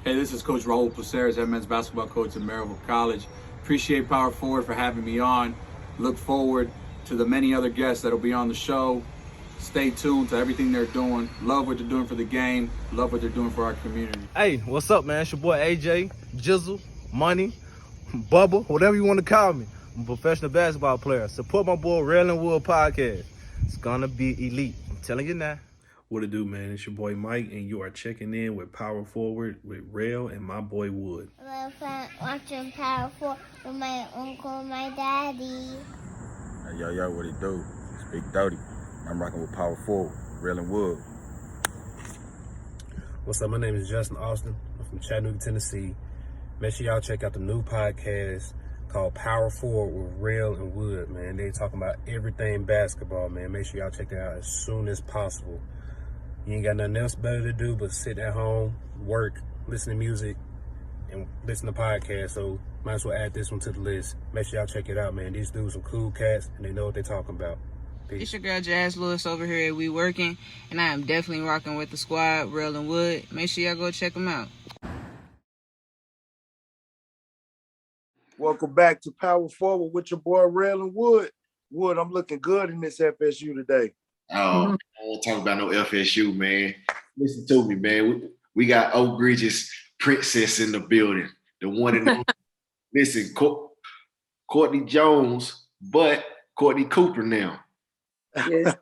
Hey, this is Coach Raul Placeres, head men's basketball coach at Maryville College. Appreciate Power Forward for having me on. Look forward to the many other guests that'll be on the show. Stay tuned to everything they're doing. Love what they're doing for the game. Love what they're doing for our community. Hey, what's up, man? It's your boy AJ, Jizzle, Money, Bubba, whatever you want to call me. I'm a professional basketball player. Support my boy Rail and Wood podcast. It's gonna be elite. I'm telling you now. What it do, man? It's your boy Mike, and you are checking in with Power Forward with Rail and my boy Wood. I'm watching Power Forward with my uncle and my daddy. Hey, yo, what it do? It's Big Dirty. I'm rocking with Power Forward, Rail and Wood. What's up? My name is Justin Austin. I'm from Chattanooga, Tennessee. Make sure y'all check out the new podcast called Power Forward with Rail and Wood, man. They talking about everything basketball, man. Make sure y'all check it out as soon as possible. You ain't got nothing else better to do but sit at home, work, listen to music, and listen to podcasts. So might as well add this one to the list. Make sure y'all check it out, man. These dudes some cool cats, and they know what they're talking about. Peace. It's your girl Jazz Lewis over here at We Working, and I am definitely rocking with the squad, Rail and Wood. Make sure y'all go check them out. Welcome back to Power Forward with your boy Rail and Wood. Wood, I'm looking good in this FSU today. Oh, I don't want to talk about no FSU, man. Listen to me, man. We got Oak Bridges Princess in the building. The one and only. Listen, Courtney Jones, but Courtney Cooper now. Yes.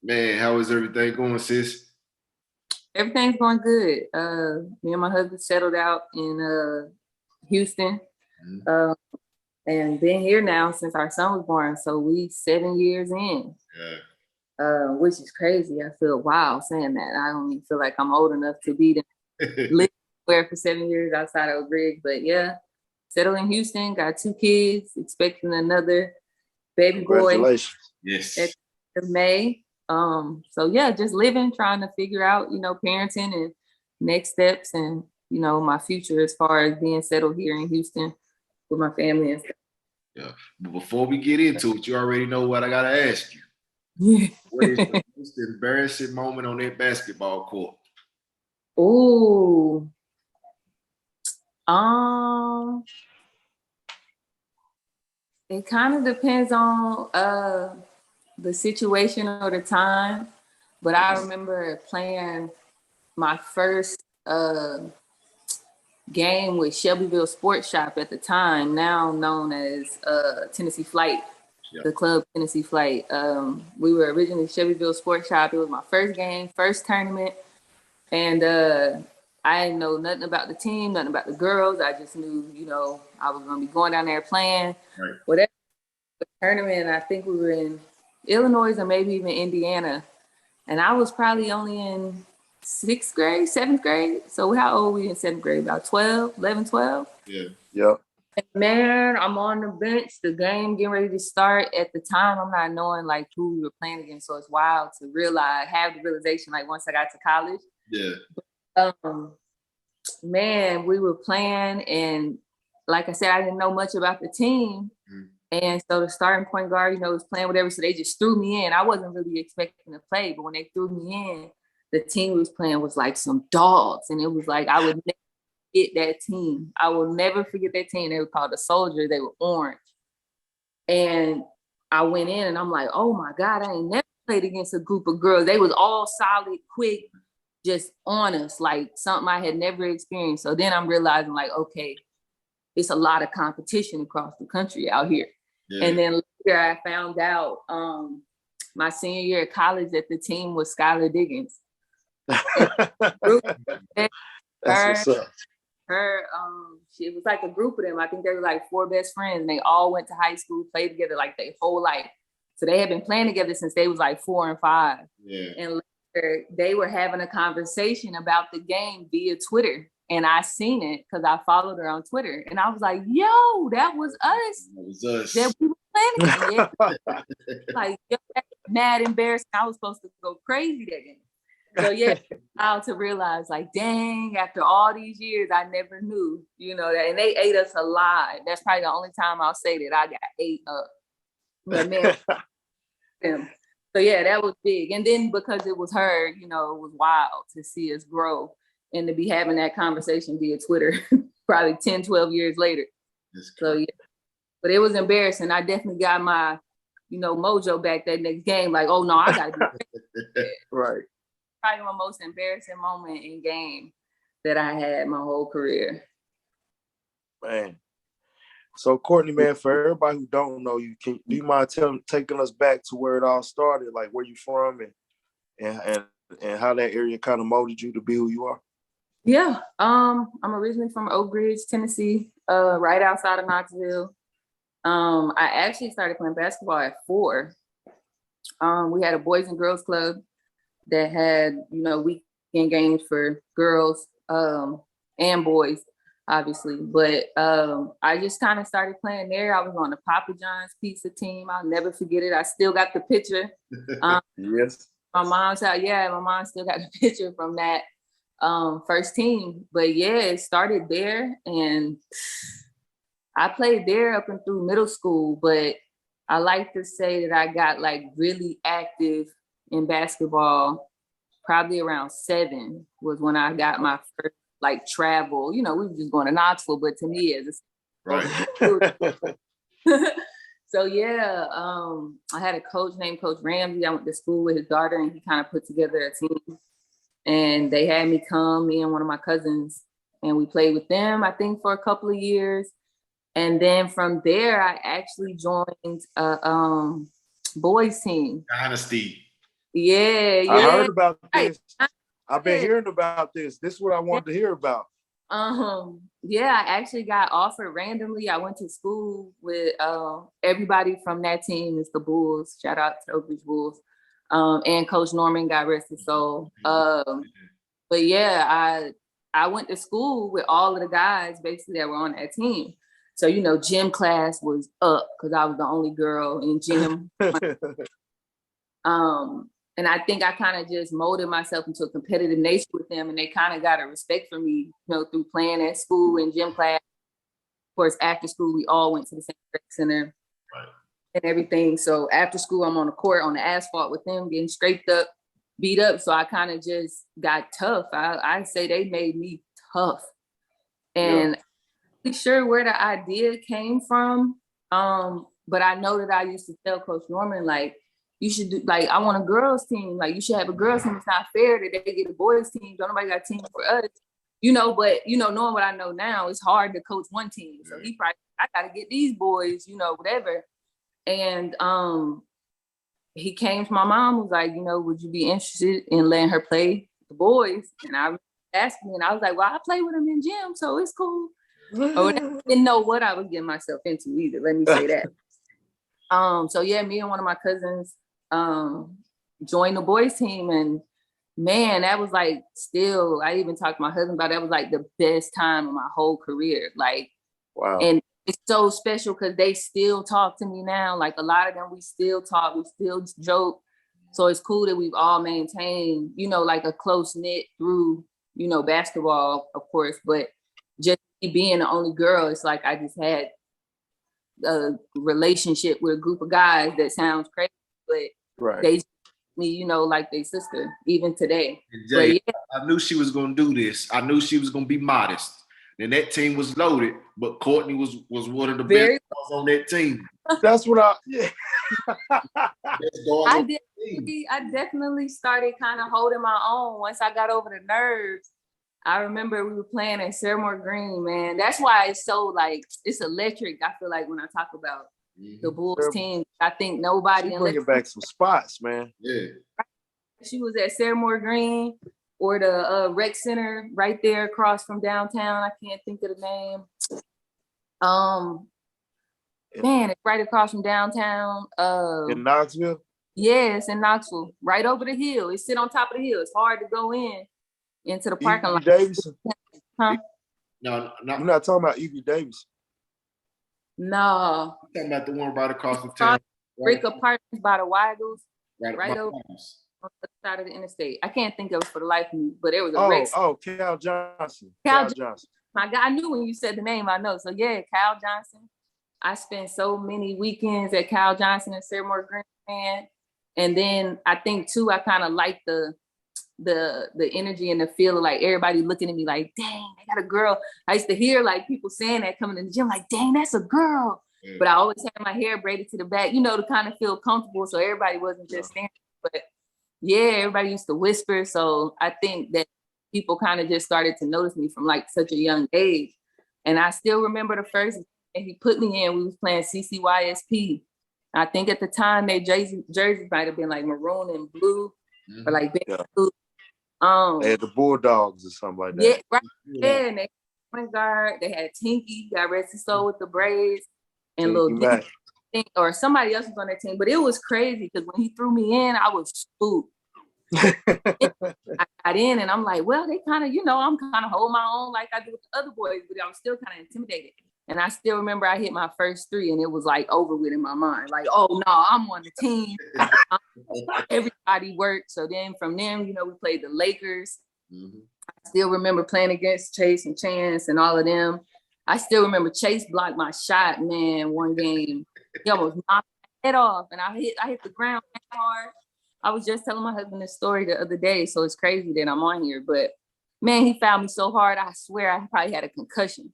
Man, how is everything going, sis? Everything's going good. Me and my husband settled out in Houston. And been here now since our son was born. So we 7 years in. Yeah. Which is crazy. I feel wild saying that. I don't even feel like I'm old enough to be live there for 7 years outside of Greg. But yeah, settled in Houston, got 2 kids, expecting another baby boy. Congratulations. Yes. At May. So yeah, just living, trying to figure out, parenting and next steps and, my future as far as being settled here in Houston with my family and stuff. Yeah. But before we get into it, you already know what I gotta ask you. Yeah. What is the most embarrassing moment on that basketball court? Ooh. It kind of depends on the situation or the time, but I remember playing my first game with Shelbyville Sports Shop at the time, now known as Tennessee Flight. Yep. The club Tennessee Flight. We were originally Shelbyville Sports Shop. It was my first game, first tournament. And I didn't know nothing about the team, nothing about the girls. I just knew, I was going to be going down there playing. Right. Whatever the tournament, I think we were in Illinois or maybe even Indiana. And I was probably only in 6th grade, 7th grade. So how old were we in 7th grade? About 12, 11, 12? Yeah. Yep. Man, I'm on the bench, the game getting ready to start. At the time, I'm not knowing like who we were playing against. So it's wild to have the realization like once I got to college. Yeah. Man, we were playing and like I said, I didn't know much about the team. And so the starting point guard, was playing whatever. So they just threw me in. I wasn't really expecting to play, but when they threw me in, the team we was playing was like some dogs. And it was like, I would never forget that team. I will never forget that team. They were called the Soldiers. They were orange. And I went in and I'm like, oh my God, I ain't never played against a group of girls. They was all solid, quick, just on us, like something I had never experienced. So then I'm realizing like, okay, it's a lot of competition across the country out here. Yeah. And then later I found out my senior year at college that the team was Skylar Diggins. That's what's up. It was like a group of them. I think they were like 4 best friends and they all went to high school, played together like their whole life. So they had been playing together since they was like 4 and 5. Yeah. And later they were having a conversation about the game via Twitter. And I seen it because I followed her on Twitter. And I was like, yo, that was us. That was us. That we were playing against. Yeah. Like, yo, that's mad embarrassing. I was supposed to go crazy that game. So yeah, how to realize like, dang, after all these years, I never knew, that, and they ate us alive. That's probably the only time I'll say that I got ate up. But man, so yeah, that was big. And then because it was her, it was wild to see us grow and to be having that conversation via Twitter probably 10, 12 years later. So yeah, but it was embarrassing. I definitely got my, mojo back that next game. Like, oh no, I gotta be Right. probably my most embarrassing moment in game that I had my whole career. Man. So Courtney, man, for everybody who don't know you, do you mind taking us back to where it all started, like where you from and how that area kind of molded you to be who you are? Yeah. I'm originally from Oak Ridge, Tennessee, right outside of Knoxville. I actually started playing basketball at 4. We had a boys and girls club that had, weekend games for girls and boys, obviously. But I just kind of started playing there. I was on the Papa John's pizza team. I'll never forget it. I still got the picture. Yes. My mom's house. Yeah, my mom still got the picture from that first team. But yeah, it started there, and I played there up and through middle school. But I like to say that I got like really active in basketball probably around 7 was when I got my first like travel. We were just going to Knoxville, but to me as Right. So yeah, I had a coach named Coach Ramsey. I went to school with his daughter, and he kind of put together a team. And they had me come, me and one of my cousins, and we played with them, I think, for a couple of years. And then from there, I actually joined a boys team. Dynasty. Yeah. I heard about this. Right. I've been hearing about this. This is what I wanted to hear about. Yeah, I actually got offered randomly. I went to school with everybody from that team. It's the Bulls. Shout out to Oak Ridge Bulls. And Coach Norman, God rest his soul. But yeah, I went to school with all of the guys basically that were on that team. So, gym class was up because I was the only girl in gym. And I think I kind of just molded myself into a competitive nature with them, and they kind of got a respect for me, through playing at school and gym class. Of course, after school, we all went to the same rec center and everything. So after school, I'm on the court, on the asphalt with them, getting scraped up, beat up. So I kind of just got tough. I say they made me tough. And I'm not sure where the idea came from, but I know that I used to tell Coach Norman, like, you should do, like, I want a girls team. Like, you should have a girls team. It's not fair that they get a boys team. Don't nobody got a team for us. But, knowing what I know now, it's hard to coach one team. So he probably, I got to get these boys, whatever. And he came to my mom, was like, would you be interested in letting her play the boys? And I asked me, and I was like, well, I play with them in gym, so it's cool. Or I didn't know what I was getting myself into either. Let me say that. So yeah, me and one of my cousins joined the boys team, and man, that was like, still, I even talked to my husband about it, that was like the best time of my whole career. Like, wow. And it's so special because they still talk to me now. Like, a lot of them, we still talk, we still joke. So it's cool that we've all maintained, like a close knit through, basketball, of course, but just being the only girl, it's like I just had a relationship with a group of guys that sounds crazy, but they me, like their sister, even today. Jay, I knew she was gonna do this. I knew she was gonna be modest. And that team was loaded, but Courtney was one of the best on that team. That's what I definitely started kind of holding my own once I got over the nerves. I remember we were playing at Saremore Green, man. That's why it's so, like, it's electric. I feel like when I talk about the Bulls team, I think nobody. She's bringing back some spots, man. Yeah. She was at Saremore Green or the rec center right there across from downtown. I can't think of the name. Man, it's right across from downtown. In Knoxville? Yes, in Knoxville. Right over the hill. It's sit on top of the hill. It's hard to go into the parking lot. Davidson? Huh? No, I'm not talking about Evie Davis. No. I'm talking about the one right across the town. Brick Apartments by the Weigels. Right over on the side of the interstate. I can't think of it for the life of me, but it was a Cal Johnson. Cal Johnson. My God, I knew when you said the name, I know. So yeah, Cal Johnson. I spent so many weekends at Cal Johnson and Saremore Green, man. And then I think too, I kind of liked the the energy and the feel of like everybody looking at me like, dang, I got a girl. I used to hear like people saying that coming in the gym, like, dang, that's a girl. But I always had my hair braided to the back, you know, to kind of feel comfortable. So everybody wasn't just standing. But yeah, everybody used to whisper. So I think that people kind of just started to notice me from like such a young age. And I still remember the first game he put me in, we was playing CCYSP. I think at the time their jerseys might have been like maroon and blue, or like blue. They had the Bulldogs or something like that. Yeah, right. Yeah, and they had point guard. They had Tinky, got rest his soul with the braids, and Tinky little D, or somebody else was on that team. But it was crazy because when he threw me in, I was spooked. I got in and I'm like, well, they kind of, you know, I'm kind of holding my own like I do with the other boys, but I was still kind of intimidated. And I still remember I hit my first three and it was like over with in my mind. Like, oh no, I'm on the team. Everybody worked. So then from them, you know, we played the Lakers. I still remember playing against Chase and Chance and all of them. I still remember Chase blocked my shot, man, one game. He almost knocked my head off and I hit the ground hard. I was just telling my husband this story the other day, so it's crazy that I'm on here. But man, he fouled me so hard, I swear I probably had a concussion.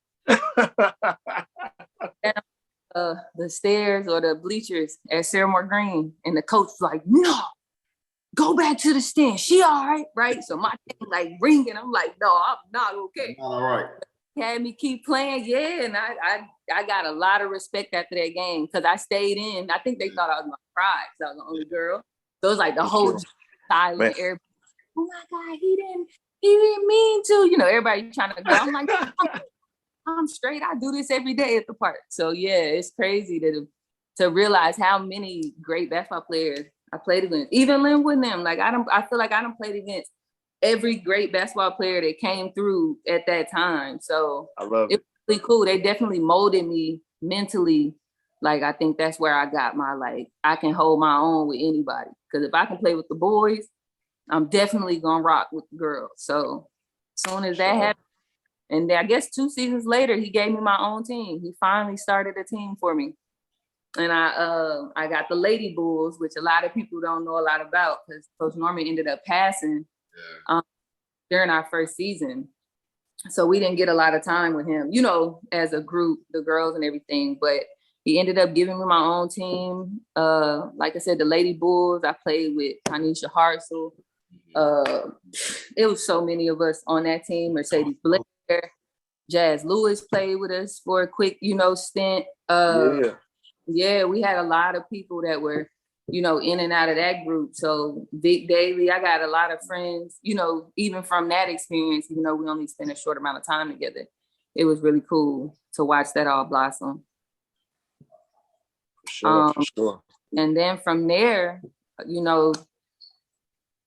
The stairs or the bleachers at Saramore Green, and the coach was like, "No, go back to the stand. She all right, right?" So my thing like ringing. I'm like, "No, I'm not okay." All right. He had me keep playing, yeah, and I got a lot of respect after that game because I stayed in. I think they thought I was gonna cry because I was the only girl. So it was like the whole silent air. Oh my God, he didn't mean to. You know, everybody trying to go. I'm like, I'm straight. I do this every day at the park. So yeah, it's crazy to realize how many great basketball players I played against. Even Linwood and them. Like I feel like I done played against every great basketball player that came through at that time. So I love it. It was really cool. They definitely molded me mentally. Like, I think that's where I got my, like, I can hold my own with anybody. Because if I can play with the boys, I'm definitely going to rock with the girls. So as soon as that happened, and then I guess 2 seasons later, he gave me my own team. He finally started a team for me. And I got the Lady Bulls, which a lot of people don't know a lot about because Coach Norman ended up passing during our first season. So we didn't get a lot of time with him, you know, as a group, the girls and everything. But he ended up giving me my own team. Like I said, the Lady Bulls, I played with Tanisha Hartzell. It was so many of us on that team. Mercedes Blair, Jazz Lewis played with us for a quick, you know, stint. Yeah, we had a lot of people that were, you know, in and out of that group. So Vic Daly, I got a lot of friends, you know, even from that experience, even though we only spent a short amount of time together. It was really cool to watch that all blossom. For sure. And then from there, you know,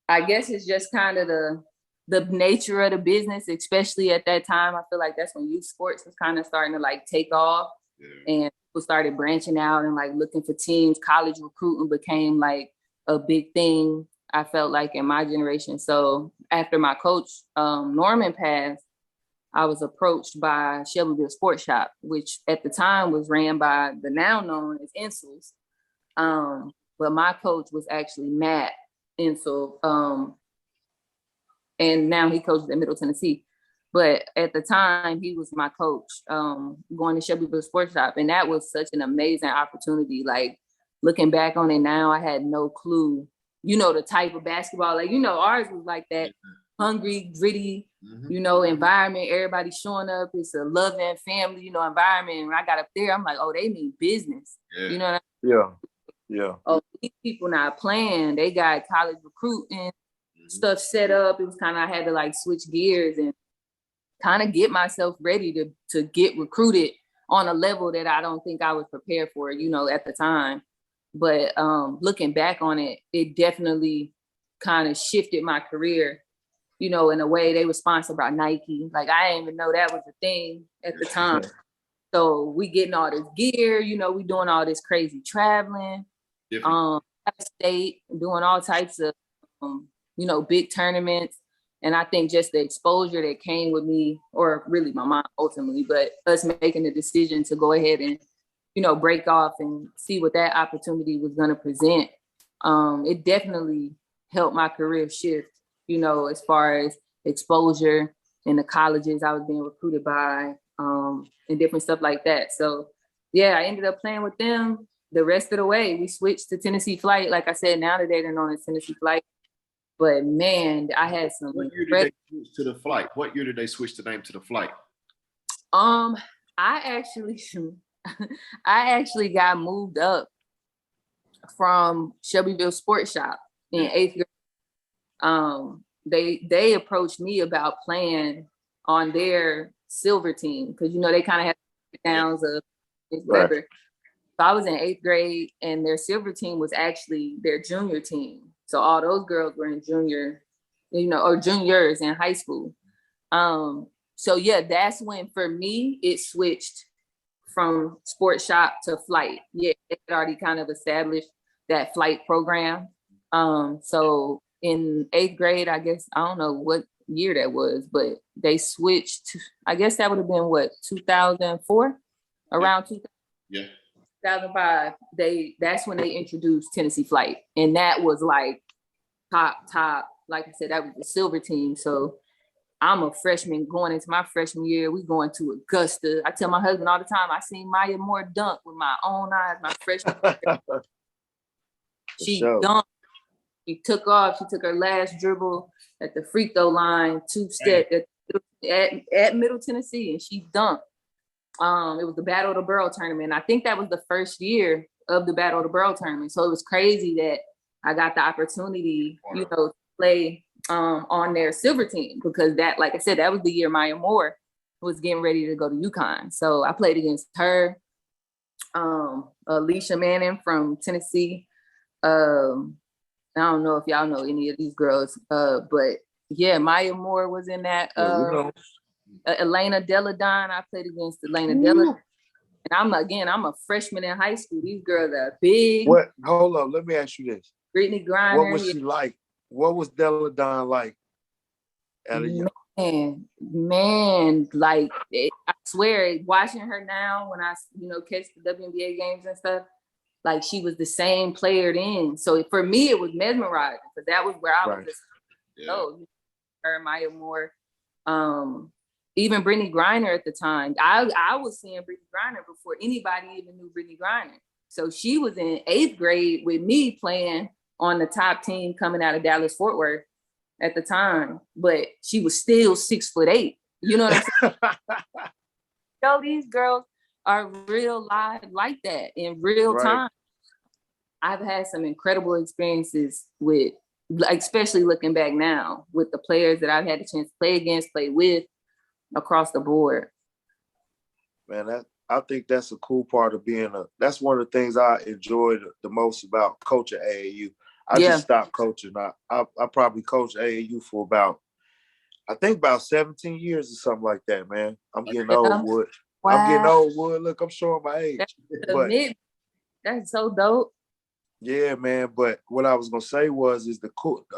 I guess it's just kind of the nature of the business, especially at that time. I feel like that's when youth sports was kind of starting to like take off, and people started branching out and like looking for teams. College recruiting became like a big thing, I felt like, in my generation. So after my coach Norman passed, I was approached by Shelbyville Sports Shop, which at the time was ran by the now known as Insels. But my coach was actually Matt Insel. And now he coaches at Middle Tennessee. But at the time, he was my coach going to Shelbyville Sports Shop. And that was such an amazing opportunity. Like, looking back on it now, I had no clue, you know, the type of basketball. Like, you know, ours was like that hungry, gritty, you know, environment. Everybody showing up. It's a loving family, you know, environment. And when I got up there, I'm like, oh, they mean business. You know what I mean? Yeah. Oh, these people not playing. They got college recruiting stuff set up. It was kind of, I had to like switch gears and kind of get myself ready to get recruited on a level that I don't think I was prepared for, you know, at the time. But looking back on it, it definitely kind of shifted my career, you know, in a way. They were sponsored by Nike. Like, I didn't even know that was a thing at the time. So we getting all this gear, you know, we doing all this crazy traveling, out of state, doing all types of, you know, big tournaments. And I think just the exposure that came with me, or really my mom ultimately, but us making the decision to go ahead and, you know, break off and see what that opportunity was going to present. It definitely helped my career shift you know, as far as exposure in the colleges I was being recruited by, and different stuff like that. So yeah, I ended up playing with them the rest of the way. We switched to Tennessee Flight. Like I said, now that they're known as Tennessee Flight. But man, I had some. What year did they switch to the Flight? What year did they switch the name to the Flight? I actually, I actually got moved up from Shelbyville Sports Shop in 8th grade. They approached me about playing on their silver team because, you know, they kind of had downs of whatever. Right. So I was in 8th grade, and their silver team was actually their junior team. So all those girls were in junior, you know, or juniors in high school. So yeah, that's when for me it switched from Sports Shop to Flight. Yeah, it had already kind of established that Flight program. So in 8th grade, I guess, I don't know what year that was, but they switched to, I guess that would have been what, 2004? Around 2000? Yeah. 2005, that's when they introduced Tennessee Flight. And that was like top. Like I said, that was the silver team. So I'm a freshman going into my freshman year. We going to Augusta. I tell my husband all the time, I seen Maya Moore dunk with my own eyes my freshman year. She dunked. She took off. She took her last dribble at the free throw line, two-step at Middle Tennessee, and she dunked. It was the Battle of the Borough tournament. I think that was the first year of the Battle of the Borough tournament. So it was crazy that I got the opportunity, you know, to play on their silver team, because that, like I said, that was the year Maya Moore was getting ready to go to UConn. So I played against her, Alicia Manning from Tennessee. I don't know if y'all know any of these girls, but yeah, Maya Moore was in that. Elena Deladon, I played against Elena Deladon. And I'm a freshman in high school. These girls are big. What? Hold up, let me ask you this. Brittany Griner. What was she like? What was Deladon like? Man, like I swear, watching her now when I, you know, catch the WNBA games and stuff, like she was the same player then. So for me, it was mesmerizing because that was where I was just, her, Maya Moore, even Brittany Griner at the time. I was seeing Brittany Griner before anybody even knew Brittany Griner. So she was in 8th grade with me playing on the top team coming out of Dallas-Fort Worth at the time, but she was still 6'8". You know what I'm saying? So these girls are real live like that in real time. I've had some incredible experiences with, like, especially looking back now, with the players that I've had the chance to play against, play with, across the board. Man, I think that's a cool part of being that's one of the things I enjoyed the most about coaching AAU. I just stopped coaching. I probably coached AAU for about 17 years or something like that, man. I'm getting old, Wood. Wow. I'm getting old, Wood. Look, I'm showing my age. That's so dope. Yeah, man. But what I was gonna say is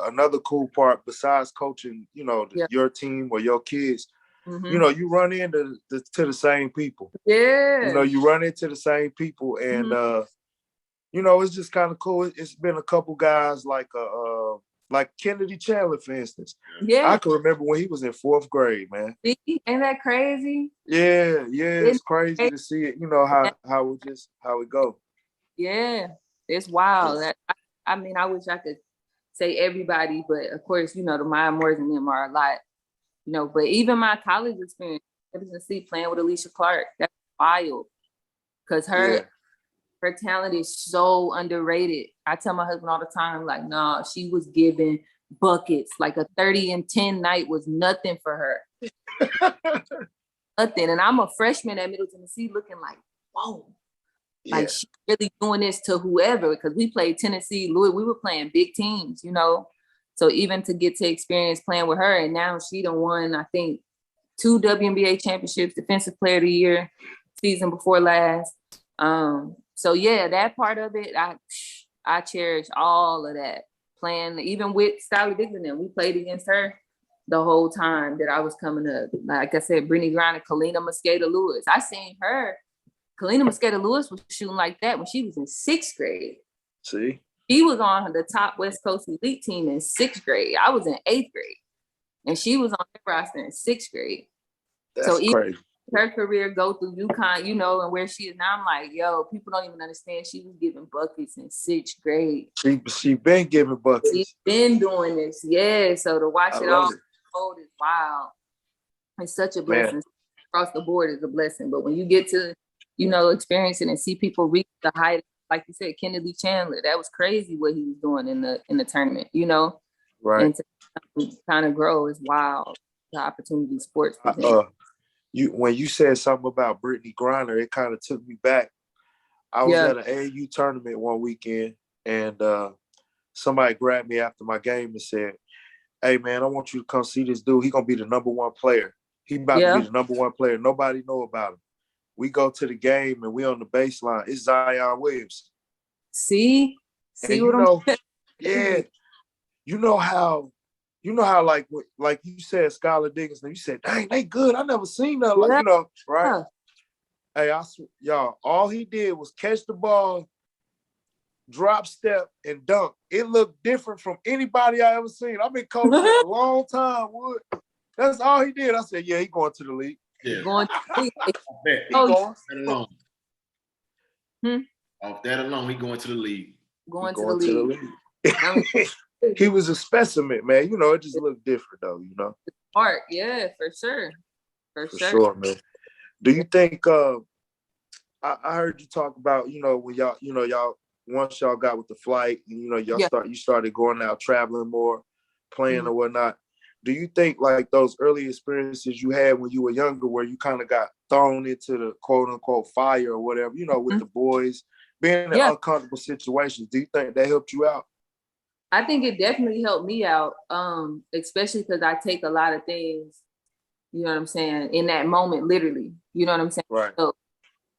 another cool part besides coaching, you know, your team or your kids. Mm-hmm. You know, you run into the same people. Yeah. You know, you run into the same people, and you know, it's just kind of cool. It's been a couple guys like Kennedy Chandler, for instance. Yeah. I can remember when he was in 4th grade, man. See? Ain't that crazy? Yeah, it's crazy to see it. You know how it go. Yeah, it's wild. I mean, I wish I could say everybody, but of course, you know, the Maya Moores and them are a lot. You know, but even my college experience, playing with Alicia Clark, that's wild. Because her talent is so underrated. I tell my husband all the time, like, nah, she was giving buckets. Like a 30 and 10 night was nothing for her. Nothing. And I'm a freshman at Middle Tennessee looking like, whoa. Like she's really doing this to whoever, because we played Tennessee, Louis, we were playing big teams, you know. So even to get to experience playing with her, and now she done won, I think, 2 WNBA championships, Defensive Player of the Year, season before last. So yeah, that part of it, I cherish all of that. Playing, even with Skylar Dixon, we played against her the whole time that I was coming up. Like I said, Brittany Griner, Kalina Mosqueda-Lewis. I seen her. Kalina Mosqueda-Lewis was shooting like that when she was in 6th grade. See? He was on the top West Coast elite team in 6th grade. I was in 8th grade. And she was on the roster in 6th grade. That's crazy. Her career go through UConn, you know, and where she is now, I'm like, yo, people don't even understand she was giving buckets in 6th grade. She been giving buckets. She's been doing this, yeah. So to watch it all unfold is wild. It's such a blessing. Man. Across the board is a blessing. But when you get to, you know, experience it and see people reach the height, like you said, Kennedy Chandler, that was crazy what he was doing in the tournament, you know? Right. And to kind of grow is wild. The opportunity sports present. When you said something about Brittany Griner, it kind of took me back. I was at an AAU tournament one weekend, and somebody grabbed me after my game and said, "Hey man, I want you to come see this dude. He gonna be the #1 player. He about to be the #1 player. Nobody know about him." We go to the game and we on the baseline. It's Zion Williams. See and what I'm saying? Yeah. You know how like you said, Skylar Diggins, you said, dang, they good. I never seen that. Like, you know, right? Hey, y'all, all he did was catch the ball, drop step, and dunk. It looked different from anybody I ever seen. I've been coaching a long time, Wood. That's all he did. I said, yeah, he going to the league. Yeah. Going to the league. He going. That alone. Off that alone, he going to the league. Going to the league. He was a specimen, man. You know, it just looked different, though. You know, art, yeah, for sure, for sure, man. Do you think? I heard you talk about, you know, when y'all once y'all got with the flight, and, you know, you started going out traveling more, playing or whatnot. Do you think like those early experiences you had when you were younger, where you kind of got thrown into the quote unquote fire or whatever, you know, with the boys, being in uncomfortable situations, do you think that helped you out? I think it definitely helped me out, especially because I take a lot of things, you know what I'm saying, in that moment, literally, you know what I'm saying? Right. So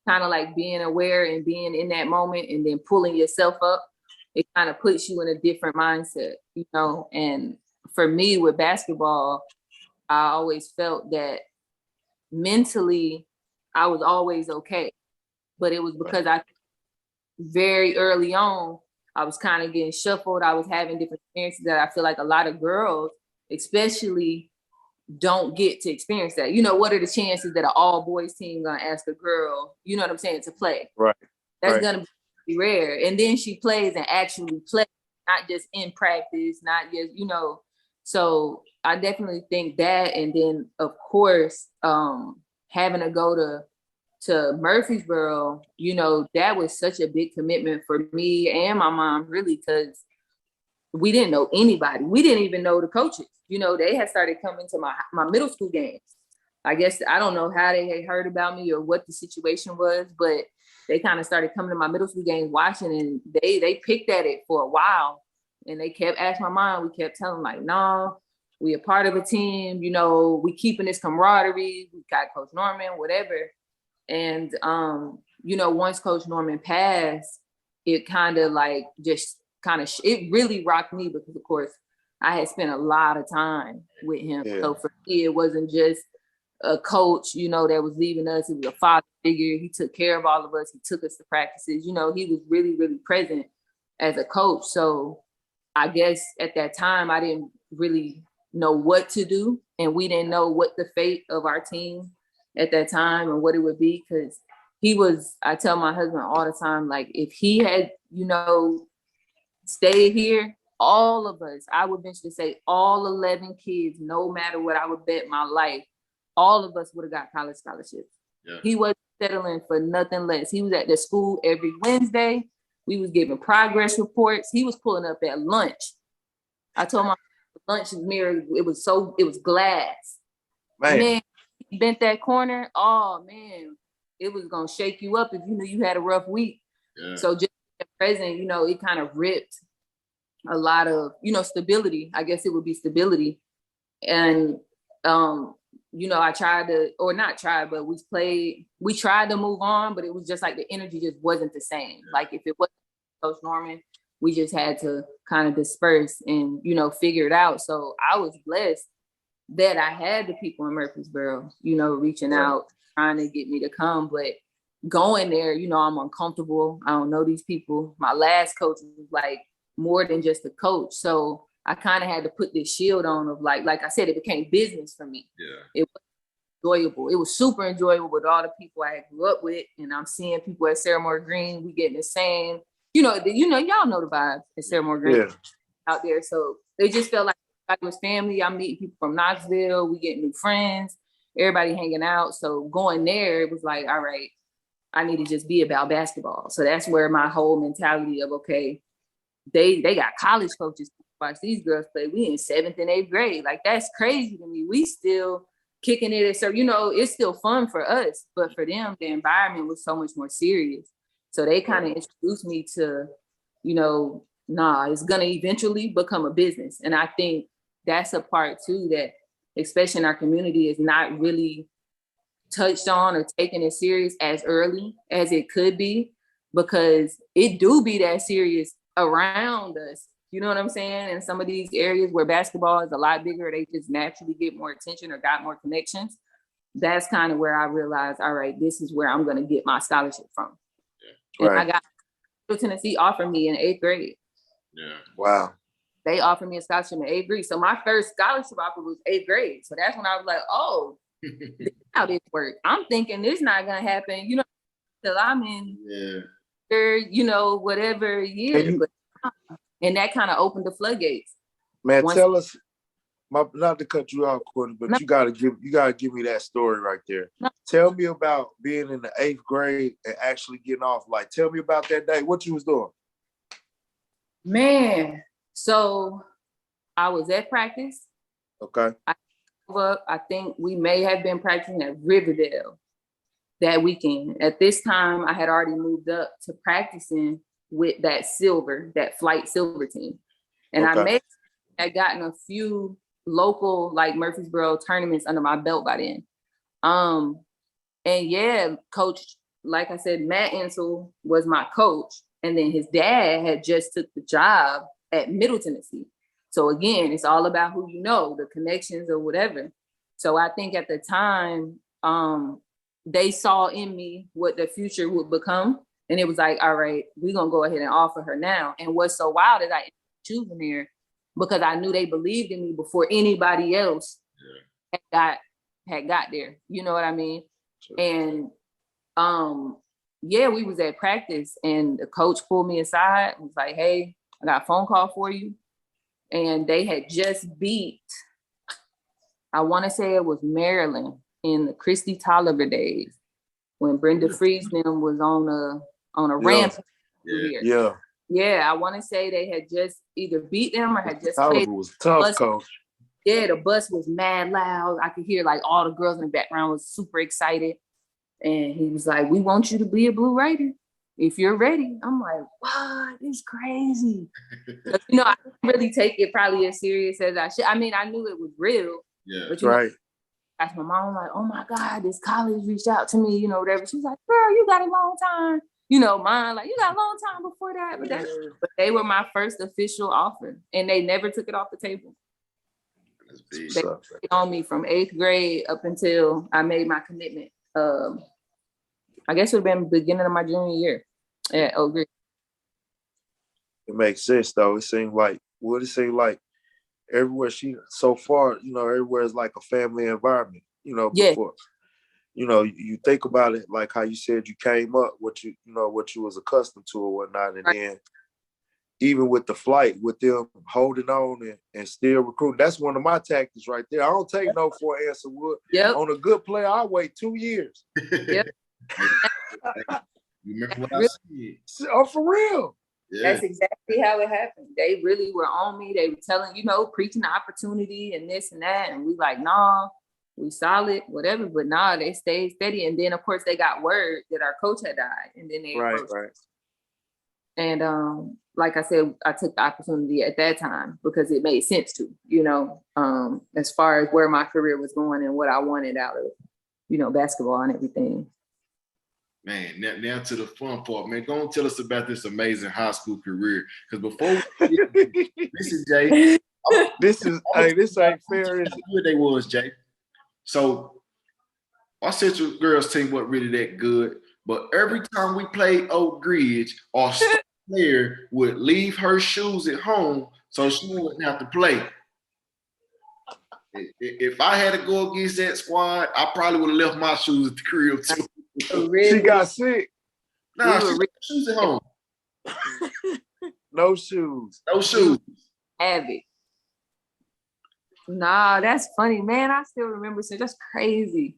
kind of like being aware and being in that moment and then pulling yourself up, it kind of puts you in a different mindset, you know? And for me with basketball, I always felt that mentally I was always okay, but it was because I very early on, I was kind of getting shuffled. I was having different experiences that I feel like a lot of girls, especially, don't get to experience that. You know, what are the chances that an all boys team gonna ask a girl, you know what I'm saying, to play? Right. That's gonna be rare. And then she plays and actually plays, not just in practice, not just, you know. So I definitely think that. And then of course, having to go to Murfreesboro, you know, that was such a big commitment for me and my mom, really, because we didn't know anybody. We didn't even know the coaches. You know, they had started coming to my middle school games. I guess, I don't know how they had heard about me or what the situation was, but they kind of started coming to my middle school games watching, and they picked at it for a while. And they kept asking my mom, we kept telling like, no, we a part of a team, you know, we keeping this camaraderie. We got Coach Norman, whatever. And, you know, once Coach Norman passed, it kind of like it really rocked me because, of course, I had spent a lot of time with him. Yeah. So for me, it wasn't just a coach, you know, that was leaving us. It was a father figure. He took care of all of us. He took us to practices. You know, he was really, really present as a coach. So I guess at that time, I didn't really know what to do. And we didn't know what the fate of our team at that time and what it would be, because I tell my husband all the time, like, if he had, you know, stayed here, all of us, I would venture to say all 11 kids, no matter what I would bet my life, all of us would have got college scholarships. Yeah. He wasn't settling for nothing less. He was at the school every Wednesday. We was giving progress reports. He was pulling up at lunch. I told my lunch mirror, it was glass. Man, he bent that corner. Oh man, it was gonna shake you up if you knew you had a rough week. Yeah. So just present, you know, it kind of ripped a lot of, you know, stability. I guess it would be stability. And you know, we tried to move on, but it was just like the energy just wasn't the same. Yeah. Like if it wasn't Coach Norman, we just had to kind of disperse and, you know, figure it out. So I was blessed that I had the people in Murfreesboro, you know, reaching out, trying to get me to come. But going there, you know, I'm uncomfortable. I don't know these people. My last coach was like, more than just a coach. So I kind of had to put this shield on of like I said, it became business for me. Yeah. It was enjoyable. It was super enjoyable with all the people I grew up with. And I'm seeing people at Sarah Green, we getting the same, y'all know the vibes at Sarah Green out there. So it just felt like it was family. I'm meeting people from Knoxville. We getting new friends, everybody hanging out. So going there, it was like, all right, I need to just be about basketball. So that's where my whole mentality of, okay, they got college coaches watch these girls play. We in 7th and 8th grade. Like, that's crazy to me. We still kicking it. So, it's still fun for us, but for them, the environment was so much more serious. So they kind of introduced me to, it's going to eventually become a business. And I think that's a part too that, especially in our community, is not really touched on or taken as serious as early as it could be, because it do be that serious around us. You know what I'm saying? In some of these areas where basketball is a lot bigger, they just naturally get more attention or got more connections. That's kind of where I realized, all right, this is where I'm going to get my scholarship from. Yeah. And I got Tennessee offered me in 8th grade. Yeah. Wow. They offered me a scholarship in 8th grade. So my first scholarship offer was 8th grade. So that's when I was like, oh, this is how this works. I'm thinking this not going to happen, till I'm in whatever year. And that kind of opened the floodgates. Man, tell us, not to cut you off, Courtney, but you gotta give me that story right there. Tell me about being in the 8th grade and actually getting off. Like, tell me about that day. What you was doing? Man, so I was at practice. Okay. I think we may have been practicing at Riverdale that weekend. At this time, I had already moved up to practicing with that flight silver team. And I had gotten a few local, like Murfreesboro tournaments under my belt by then. And yeah, coach, like I said, Matt Insel was my coach. And then his dad had just took the job at Middle Tennessee. So again, it's all about who you know, the connections or whatever. So I think at the time, they saw in me what the future would become. And it was like, all right, we're going to go ahead and offer her now. And what's so wild is I ended up choosing there because I knew they believed in me before anybody else had got there. You know what I mean? Sure. And we was at practice and the coach pulled me aside and was like, hey, I got a phone call for you. And they had just beat, I want to say it was Maryland in the Christy Tolliver days when Brenda Friesden was on a ramp. Yeah, I want to say they had just either beat them or had just played. Was tough, coach. Yeah, the bus was mad loud. I could hear like all the girls in the background was super excited. And he was like, we want you to be a Blue Raider if you're ready. I'm like, what? It's crazy. I didn't really take it probably as serious as I should. I mean, I knew it was real. Yeah, but I asked my mom, like, oh my God, this college reached out to me, whatever. She was like, girl, you got a long time. Mine, like, you got a long time before that. But they were my first official offer, and they never took it off the table. They on me from 8th grade up until I made my commitment. I guess it would have been the beginning of my junior year at Oak Ridge. It makes sense, though. It seemed like everywhere so far, everywhere is like a family environment, before. You think about it, like how you said you came up, what you was accustomed to or whatnot. And then even with the flight, with them holding on and still recruiting, that's one of my tactics right there. I don't take no for an answer. On a good player, I wait 2 years. Yep. You remember what I said? Oh, for real. Yeah. That's exactly how it happened. They really were on me. They were telling, preaching the opportunity and this and that. And we like, nah, we solid, whatever. But nah, they stayed steady. And then, of course, they got word that our coach had died. And then they approached us. And like I said, I took the opportunity at that time because it made sense to, as far as where my career was going and what I wanted out of, basketball and everything. Man, now to the fun part, man. Go and tell us about this amazing high school career. Because before this is Jay. This ain't fair. How good they was, Jay. So our Central girls team wasn't really that good, but every time we played Oak Ridge, our player would leave her shoes at home so she wouldn't have to play. If I had to go against that squad, I probably would have left my shoes at the crib too. She got sick. Nah, she left shoes at home. No shoes. No shoes. Have it. Nah, that's funny, man. I still remember. So that's crazy.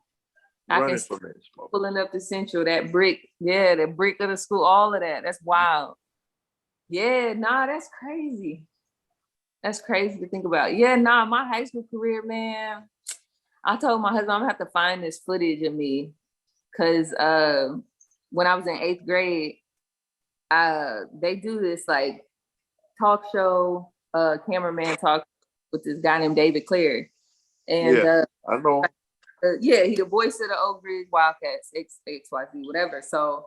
Running I from can it. pulling up the Central, that brick, yeah, the brick of the school, all of that. That's wild. Yeah, nah, that's crazy. That's crazy to think about. Yeah, nah, my high school career, man. I told my husband I'm gonna have to find this footage of me, cause when I was in 8th grade, they do this like talk show, cameraman talk with this guy named David Clare, and I know. Yeah, he the voice of the Oak Ridge Wildcats, XYZ, whatever. So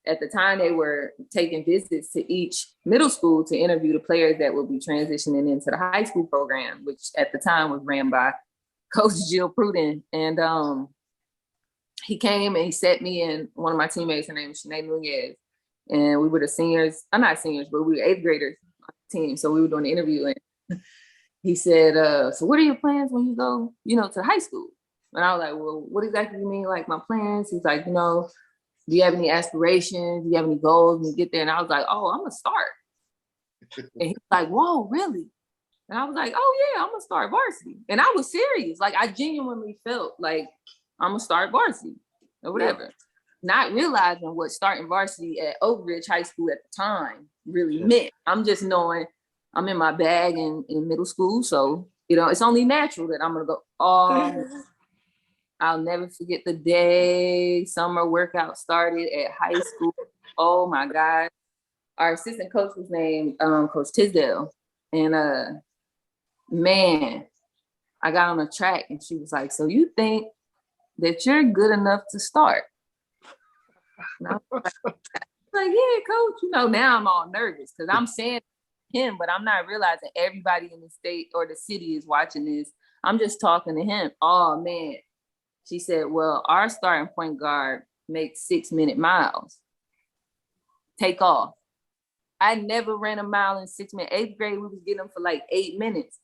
at the time, they were taking visits to each middle school to interview the players that would be transitioning into the high school program, which at the time was ran by Coach Jill Pruden. And he came and he set me and one of my teammates, her name was Shanae Nunez. And we were the seniors, I'm not seniors, but we were 8th graders on the team. So we were doing the interview. And he said, so what are your plans when you go, to high school? And I was like, well, what exactly do you mean, like my plans? He's like, do you have any aspirations? Do you have any goals when you get there? And I was like, oh, I'm gonna start. And he's like, whoa, really? And I was like, oh yeah, I'm gonna start varsity. And I was serious. Like I genuinely felt like I'm gonna start varsity or whatever. Yeah. Not realizing what starting varsity at Oak Ridge High School at the time really meant. I'm just knowing I'm in my bag in middle school. So, it's only natural that I'm gonna go, I'll never forget the day summer workout started at high school. Oh my God. Our assistant coach was named Coach Tisdale. And man, I got on the track and she was like, so you think that you're good enough to start? And I was like, yeah, coach. Now I'm all nervous because I'm saying him, but I'm not realizing everybody in the state or the city is watching this. I'm just talking to him. Oh man. She said, well, our starting point guard makes 6-minute miles. Take off. I never ran a mile in 6 minutes. 8th grade, we was getting them for like 8 minutes.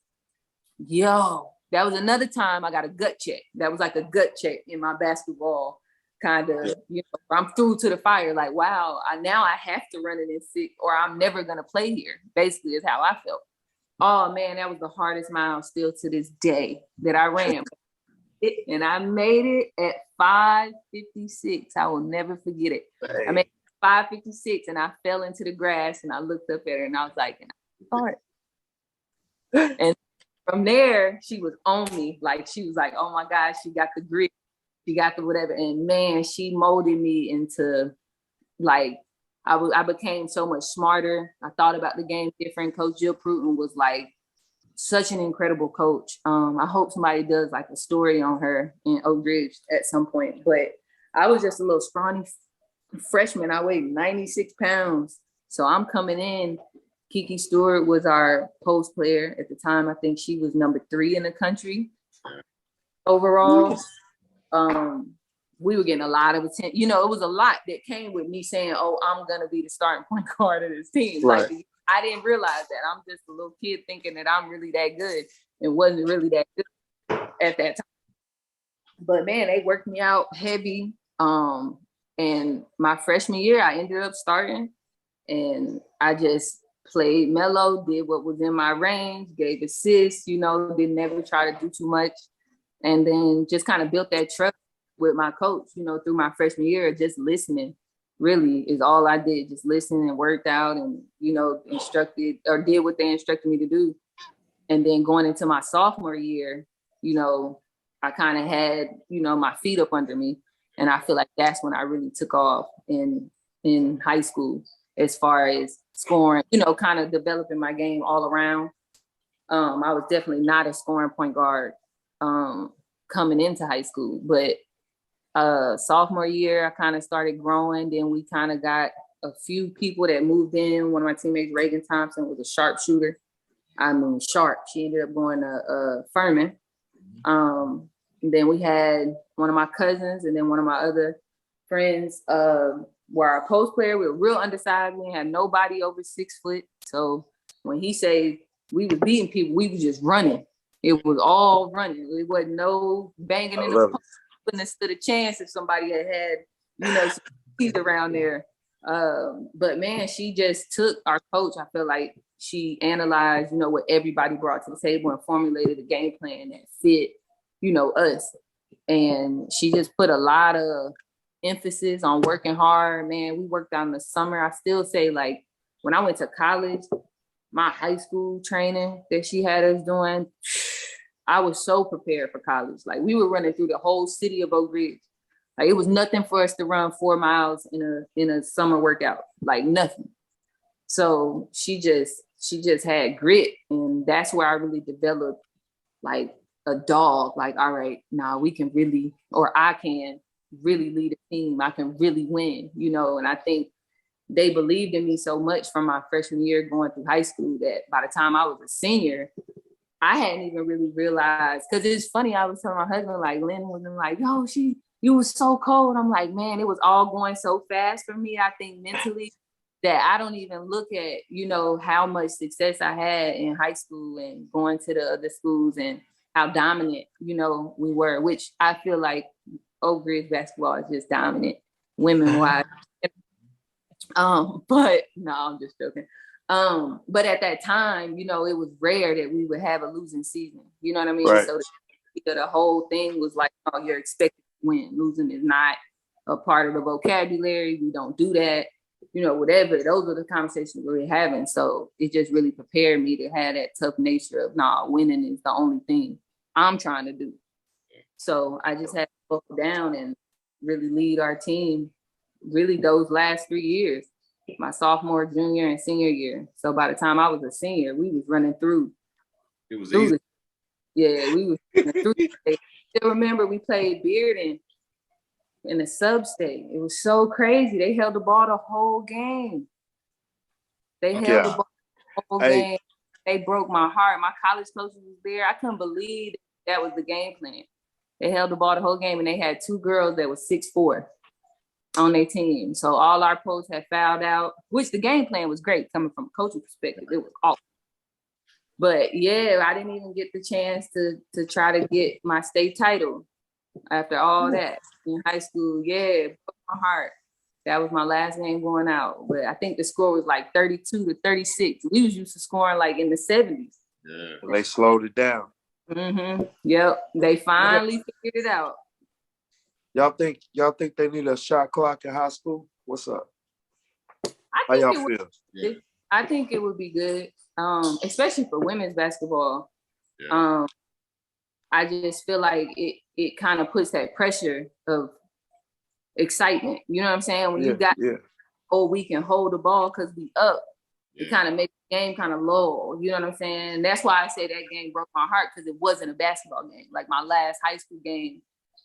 Yo, that was another time I got a gut check. That was like a gut check in my basketball kind of, I'm through to the fire. Like, wow, now I have to run it in 6 or I'm never going to play here. Basically is how I felt. Oh man, that was the hardest mile still to this day that I ran. And I made it at 5:56. I will never forget it. I made 5:56 and I fell into the grass and I looked up at her and I was like, and from there, she was on me. Like, she was like, oh my gosh, she got the grit. She got the whatever. And man, she molded me into like, I became so much smarter. I thought about the game different. Coach Jill Pruden was like, such an incredible coach. I hope somebody does like a story on her in Oak Ridge at some point. But I was just a little scrawny freshman. I weighed 96 pounds. So I'm coming in. Kiki Stewart was our post player at the time. I think she was number 3 in the country overall. We were getting a lot of attention. It was a lot that came with me saying, oh, I'm going to be the starting point guard of this team. Right. Like, I didn't realize that. I'm just a little kid thinking that I'm really that good and wasn't really that good at that time. But man, they worked me out heavy. And my freshman year, I ended up starting and I just played mellow, did what was in my range, gave assists, didn't ever try to do too much. And then just kind of built that trust with my coach, through my freshman year, just listening. Really is all I did, just listen and worked out and, instructed or did what they instructed me to do. And then going into my sophomore year, I kind of had, my feet up under me. And I feel like that's when I really took off in high school as far as scoring, kind of developing my game all around. I was definitely not a scoring point guard coming into high school, but sophomore year, I kind of started growing. Then we kind of got a few people that moved in. One of my teammates, Reagan Thompson, was a sharpshooter. I mean, sharp. She ended up going to Furman. And then we had one of my cousins and then one of my other friends, were our post player. We were real undersized. We had nobody over 6 foot. So when he said we was beating people, we was just running. It was all running. It wasn't no banging in the post, putting us to the chance if somebody had, some teeth around there. But man, she just took our coach. I feel like she analyzed, what everybody brought to the table and formulated a game plan that fit, us. And she just put a lot of emphasis on working hard. Man, we worked out in the summer. I still say, like, when I went to college, my high school training that she had us doing, I was so prepared for college. Like, we were running through the whole city of Oak Ridge. Like, it was nothing for us to run 4 miles in a summer workout, like nothing. So she just had grit, and that's where I really developed like a dog. Like, all right, now we can really, or I can really lead a team. I can really win, and I think they believed in me so much from my freshman year going through high school that by the time I was a senior, I hadn't even really realized, because it's funny, I was telling my husband, like, Lynn was like, yo, you was so cold. I'm like, man, it was all going so fast for me, I think mentally, that I don't even look at, how much success I had in high school and going to the other schools and how dominant, we were, which I feel like Oak Ridge basketball is just dominant women-wise. But no, I'm just joking. But at that time, it was rare that we would have a losing season. You know what I mean? Right. So the whole thing was like, oh, you're expected to win. Losing is not a part of the vocabulary. We don't do that. Whatever. Those are the conversations we were having. So it just really prepared me to have that tough nature of, winning is the only thing I'm trying to do. So I just had to buckle down and really lead our team really those last 3 years, my sophomore, junior, and senior year. So by the time I was a senior, we was running through. It was easy. We was running through. I still remember we played Bearden in the sub-state. It was so crazy. They held the ball the whole game. They held the ball the whole game. They broke my heart. My college coaches was there. I couldn't believe that was the game plan. They held the ball the whole game, and they had 2 girls that was 6'4" on their team. So all our pros had fouled out, which the game plan was great coming from a coaching perspective. It was awesome. But yeah, I didn't even get the chance to try to get my state title after all that in high school. Yeah, it broke my heart. That was my last game going out. But I think the score was like 32-36. We was used to scoring like in the 70s. Yeah. They slowed it down. Mm-hmm. Yep. They finally figured it out. Y'all think they need a shot clock in high school? What's up? How y'all feel? I think it would be good, especially for women's basketball. Yeah. I just feel like it kind of puts that pressure of excitement. You know what I'm saying? When you got, we can hold the ball because we up. It kind of makes the game kind of low. You know what I'm saying? That's why I say that game broke my heart, because it wasn't a basketball game. Like my last high school game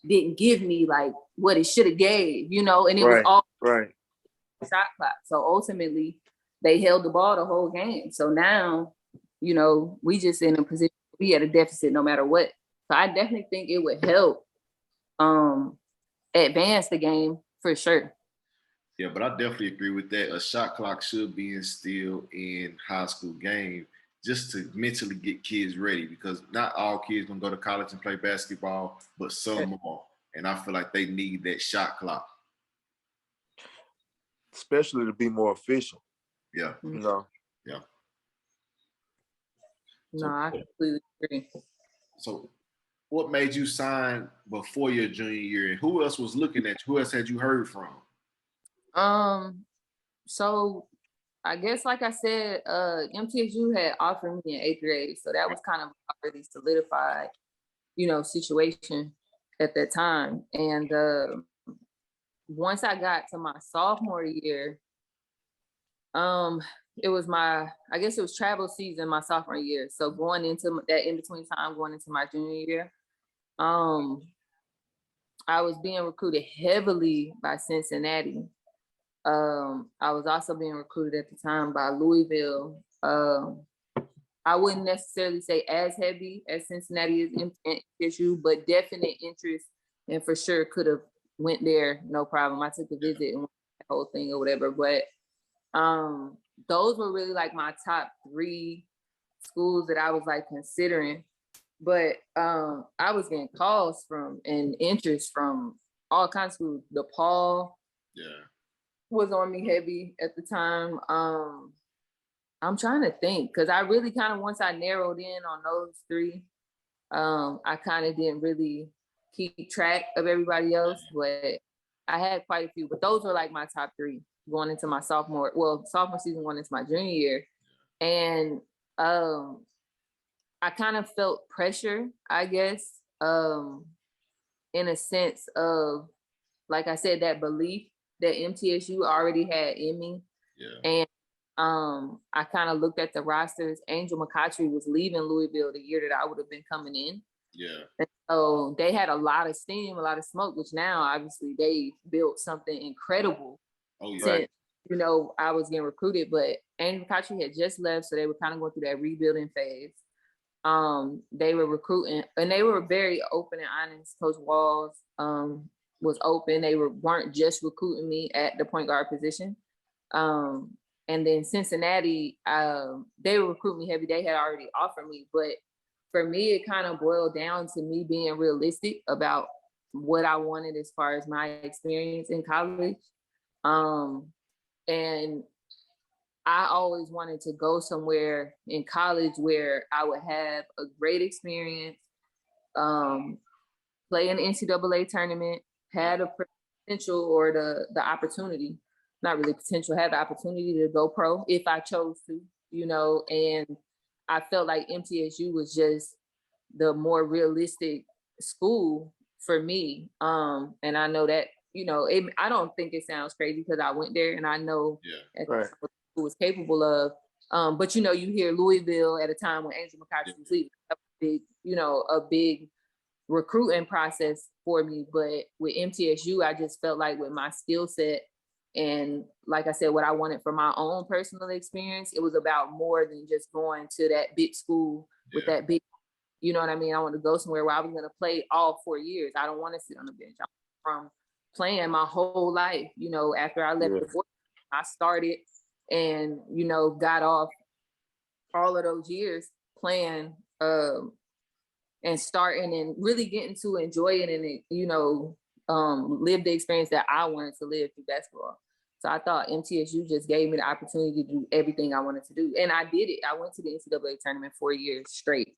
didn't give me like what it should have gave, and it was all shot clock. So ultimately they held the ball the whole game. So now, we just in a position, we at a deficit no matter what. So I definitely think it would help advance the game for sure. Yeah, but I definitely agree with that. A shot clock should be instilled in high school game just to mentally get kids ready, because not all kids gonna go to college and play basketball, but some are. And I feel like they need that shot clock. Especially to be more efficient. Yeah. Yeah. No, I completely agree. So what made you sign before your junior year, and who else was looking at you? Who else had you heard from? So I guess, like I said, MTSU had offered me in 8th grade. So that was kind of already solidified, situation at that time. And once I got to my sophomore year, it was travel season my sophomore year. So going into that in-between time, going into my junior year, I was being recruited heavily by Cincinnati. I was also being recruited at the time by Louisville. I wouldn't necessarily say as heavy as Cincinnati is in MTSU, but definite interest, and for sure could have went there, no problem. I took a visit and went whole thing or whatever. But those were really like my top 3 schools that I was like considering. But I was getting calls from and interest from all kinds of schools. DePaul was on me heavy at the time. I'm trying to think, because I really kind of, once I narrowed in on those 3, I kind of didn't really keep track of everybody else, but I had quite a few. But those were like my top 3 going into my sophomore season, going into my junior year. And I kind of felt pressure, I guess, in a sense of, like I said, that belief that MTSU already had in me. And I kind of looked at the rosters. Angel McCoughtry was leaving Louisville the year that I would have been coming in. And so they had a lot of steam, a lot of smoke, which now obviously they built something incredible. Since, you know, I was getting recruited, but Angel McCoughtry had just left, so they were kind of going through that rebuilding phase. They were recruiting, and they were very open and honest. Coach Walls was open. They weren't just recruiting me at the point guard position. And then Cincinnati, they were recruiting me heavy. They had already offered me, but for me, it kind of boiled down to me being realistic about what I wanted as far as my experience in college. And I always wanted to go somewhere in college where I would have a great experience, play in the NCAA tournament, had a potential or the opportunity, not really potential, had the opportunity to go pro if I chose to, you know, and I felt like MTSU was just the more realistic school for me. And I know that, you know, I don't think it sounds crazy because I went there and I know what the school was capable of. But, you know, you hear Louisville at a time when Angel McCoughtry was leaving, a big recruiting process for me. But with MTSU, I just felt like with my skill set and, like I said, what I wanted for my own personal experience, it was about more than just going to that big school with that big, you know what I mean? I want to go somewhere where I was going to play all 4 years. I don't want to sit on the bench. I'm from playing my whole life, you know, after I left the board, I started and, you know, got off all of those years playing and starting and really getting to enjoy it and, you know, live the experience that I wanted to live through basketball. So I thought MTSU just gave me the opportunity to do everything I wanted to do. And I did it. I went to the NCAA tournament 4 years straight.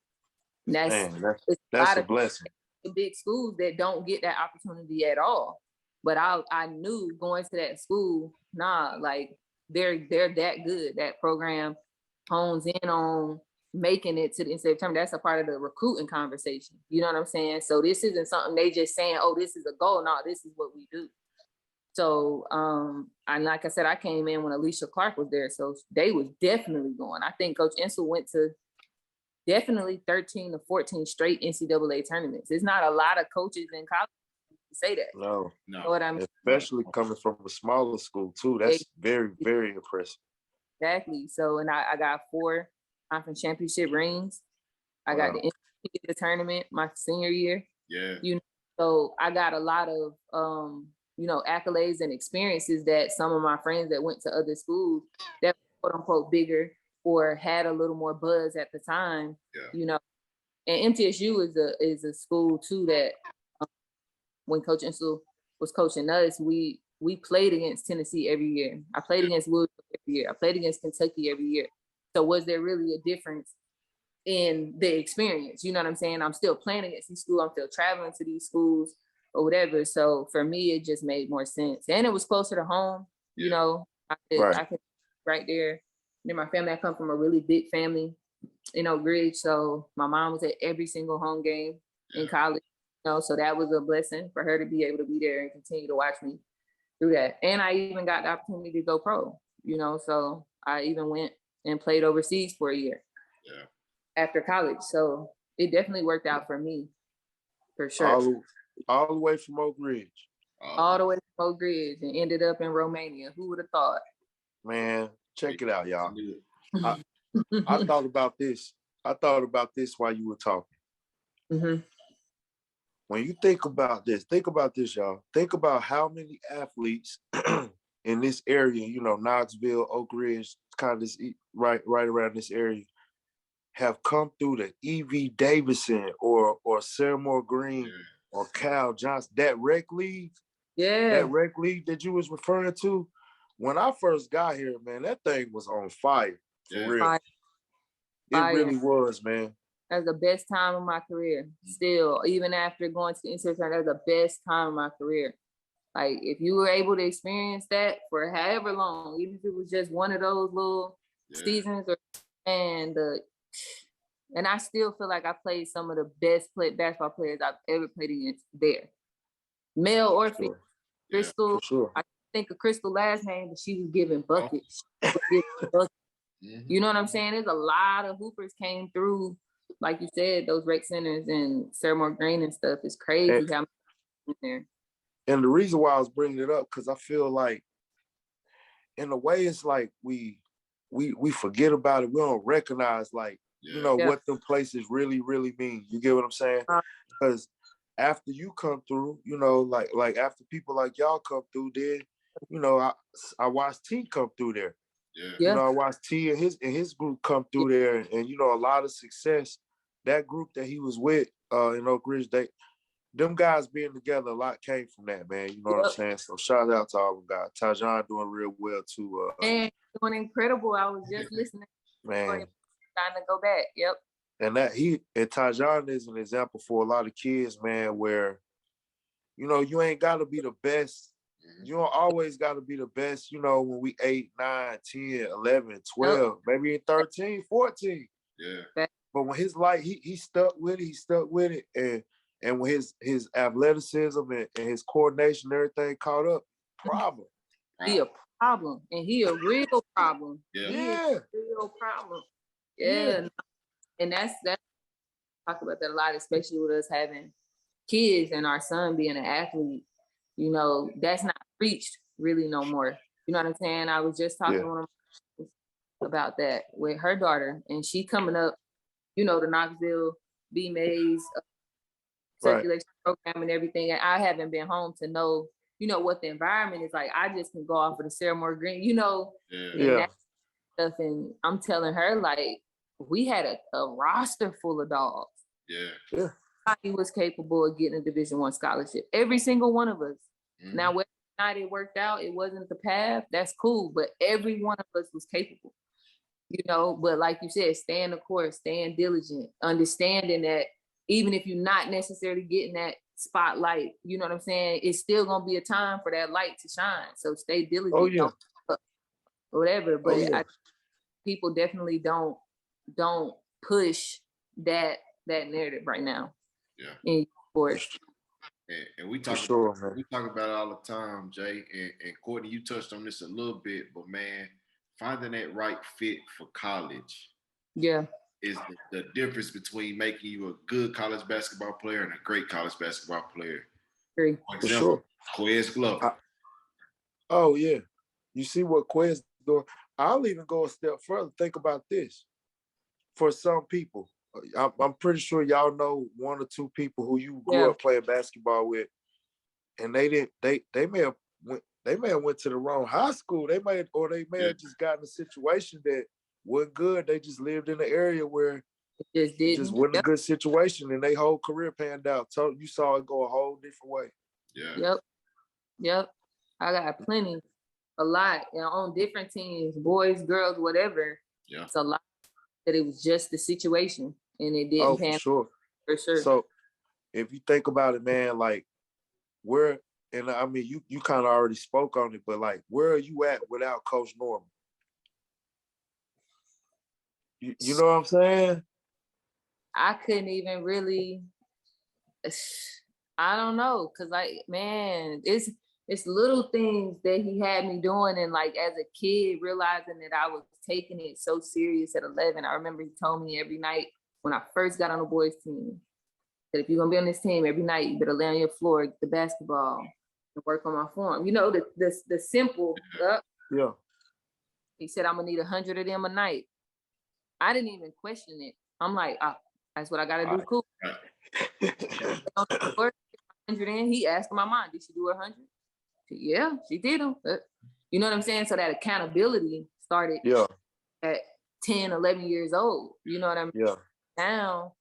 And that's a blessing. Big schools that don't get that opportunity at all. But I knew going to that school, like they're that good. That program hones in on making it to the NCAA tournament. That's a part of the recruiting conversation. You know what I'm saying? So this isn't something they just saying, oh, this is a goal. No, this is what we do. So, and like I said, I came in when Alicia Clark was there. So they was definitely going. I think Coach Insel went to definitely 13 to 14 straight NCAA tournaments. There's not a lot of coaches in college who say that. No. You know what I mean? Especially coming from a smaller school too. That's very, very impressive. Exactly. So, and I got 4 conference championship rings. I got the NCAA tournament my senior year. You know, so I got a lot of you know, accolades and experiences that some of my friends that went to other schools that were quote unquote bigger or had a little more buzz at the time, you know. And MTSU is a school too that when Coach Insel was coaching us, we played against Tennessee every year. I played against Louisville every year. I played against Kentucky every year. So was there really a difference in the experience? You know what I'm saying? I'm still playing against these schools. I'm still traveling to these schools or whatever. So for me, it just made more sense. And it was closer to home. You know, I could right there. And my family, I come from a really big family in Oak Ridge. So my mom was at every single home game in college. You know, so that was a blessing for her to be able to be there and continue to watch me through that. And I even got the opportunity to go pro, you know, so I even went and played overseas for a year after college. So it definitely worked out for me, for sure. All the way from Oak Ridge. All the way from Oak Ridge and ended up in Romania. Who would have thought? Man, check it out, y'all. I thought about this. I thought about this while you were talking. Mm-hmm. When you think about this, y'all. Think about how many athletes in this area, you know, Knoxville, Oak Ridge, kind of this right around this area, have come through the E.V. Davidson or Seymour Green or Cal Johnson, that rec league that you was referring to. When I first got here, man, that thing was on fire. For real. Fire. It really was, man. That's the best time of my career. Still, even after going to the NCAA, that's the best time of my career. Like, if you were able to experience that for however long, even if it was just one of those little seasons, and I still feel like I played some of the best basketball players I've ever played against there, male or female. Crystal, for sure. I think of Crystal last name, but she was giving buckets. You know what I'm saying? There's a lot of hoopers came through, like you said, those rec centers and Seymour Green and stuff. It's crazy how many in there. And the reason why I was bringing it up, because I feel like, in a way, it's like we forget about it. We don't recognize, like, you know, what them places really, really mean. You get what I'm saying? Because after you come through, you know, like after people like y'all come through, then, you know, I watched T come through there. You know, I watched T and his group come through there, and you know, a lot of success. That group that he was with in Oak Ridge, them guys being together, a lot came from that, man. You know what I'm saying? So shout out to all them guys. Tajon doing real well too. And doing incredible. I was just listening. Man, trying to go back. Yep. And Tajon is an example for a lot of kids, man, where, you know, you ain't got to be the best. You don't always got to be the best, you know, when we 8, 9, 10, 11, 12, maybe in 13, 14. Yeah. But when his light, he stuck with it, and when his athleticism and his coordination and everything caught up, problem. He a problem, and he a real problem. Yeah. He is a real problem. Yeah. And that's talk about that a lot, especially with us having kids and our son being an athlete. You know, that's not preached really no more. You know what I'm saying? I was just talking to him about that with her daughter, and she coming up, you know, the Knoxville B-Mays circulation program and everything. And I haven't been home to know, you know, what the environment is like. I just can go off of the Seymour Green, you know, and that stuff. And I'm telling her, like, we had a roster full of dogs. Yeah. He was capable of getting a Division I scholarship. Every single one of us. Now, whether or not it worked out, it wasn't the path, that's cool. But every one of us was capable, you know. But like you said, staying the course, staying diligent, understanding that even if you're not necessarily getting that spotlight, you know what I'm saying, it's still going to be a time for that light to shine. So stay diligent. Oh, yeah. Whatever. But people definitely don't push that narrative right now. Yeah. In sports. And we talk about it all the time, Jay, and Courtney, you touched on this a little bit, but man, finding that right fit for college is the difference between making you a good college basketball player and a great college basketball player. For example, Quez Glover. Oh, yeah. You see what Quez doing? I'll even go a step further. Think about this. For some people, I'm pretty sure y'all know one or two people who you grew up playing basketball with, and they may have went to the wrong high school. They may have just gotten a situation that wasn't good. They just lived in an area where it just wasn't a good situation, and their whole career panned out. So you saw it go a whole different way. Yeah. Yep. I got plenty, a lot, you know, on different teams, boys, girls, whatever. Yeah. It's a lot that it was just the situation. And it didn't pan for sure. So if you think about it, man, like and I mean, you kind of already spoke on it, but like, where are you at without Coach Norman? You know what I'm saying? I couldn't even really, I don't know. Cause like, man, it's little things that he had me doing. And like, as a kid, realizing that I was taking it so serious at 11, I remember he told me every night, when I first got on the boys team, that if you're gonna be on this team every night, you better lay on your floor, get the basketball, and work on my form. You know, the simple stuff. Yeah. He said, I'm gonna need 100 of them a night. I didn't even question it. I'm like, that's what I gotta do. Cool. 100 in. He asked my mom, did she do 100? Yeah, she did them. You know what I'm saying? So that accountability started at 10, 11 years old. You know what I mean? Yeah. Now,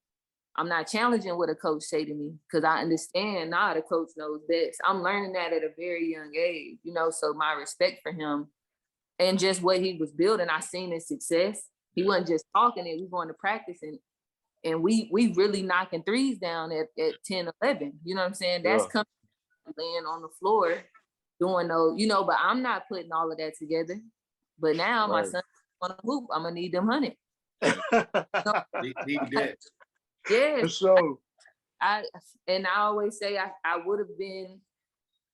I'm not challenging what a coach say to me because I understand now the coach knows best. I'm learning that at a very young age, you know, so my respect for him and just what he was building, I seen his success. He wasn't just talking it, we going to practice and we really knocking threes down at 10, 11. You know what I'm saying? That's coming laying on the floor doing those, you know, but I'm not putting all of that together. But now my son on a hoop, I'm gonna need them 100. Need that. Yeah. So I always say I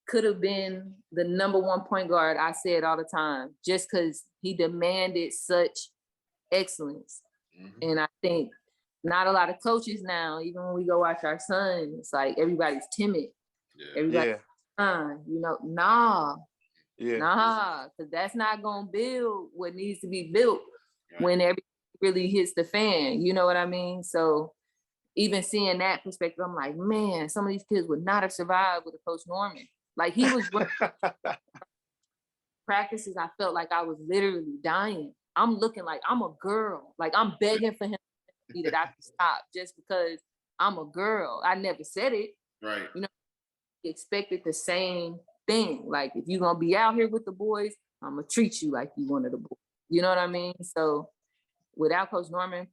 could have been the number one point guard. I say it all the time, just because he demanded such excellence. And I think not a lot of coaches now, even when we go watch our son, it's like everybody's timid. Everybody's you know, nah, because that's not gonna build what needs to be built when everything really hits the fan. You know what I mean? So even seeing that perspective, I'm like, man, some of these kids would not have survived with a Coach Norman. Like he was practices, I felt like I was literally dying. I'm looking like I'm a girl. Like I'm begging for him to see that I can stop just because I'm a girl. I never said it. Right. You know, he expected the same thing. Like if you're gonna be out here with the boys, I'm gonna treat you like you one of the boys. You know what I mean? So without Coach Norman,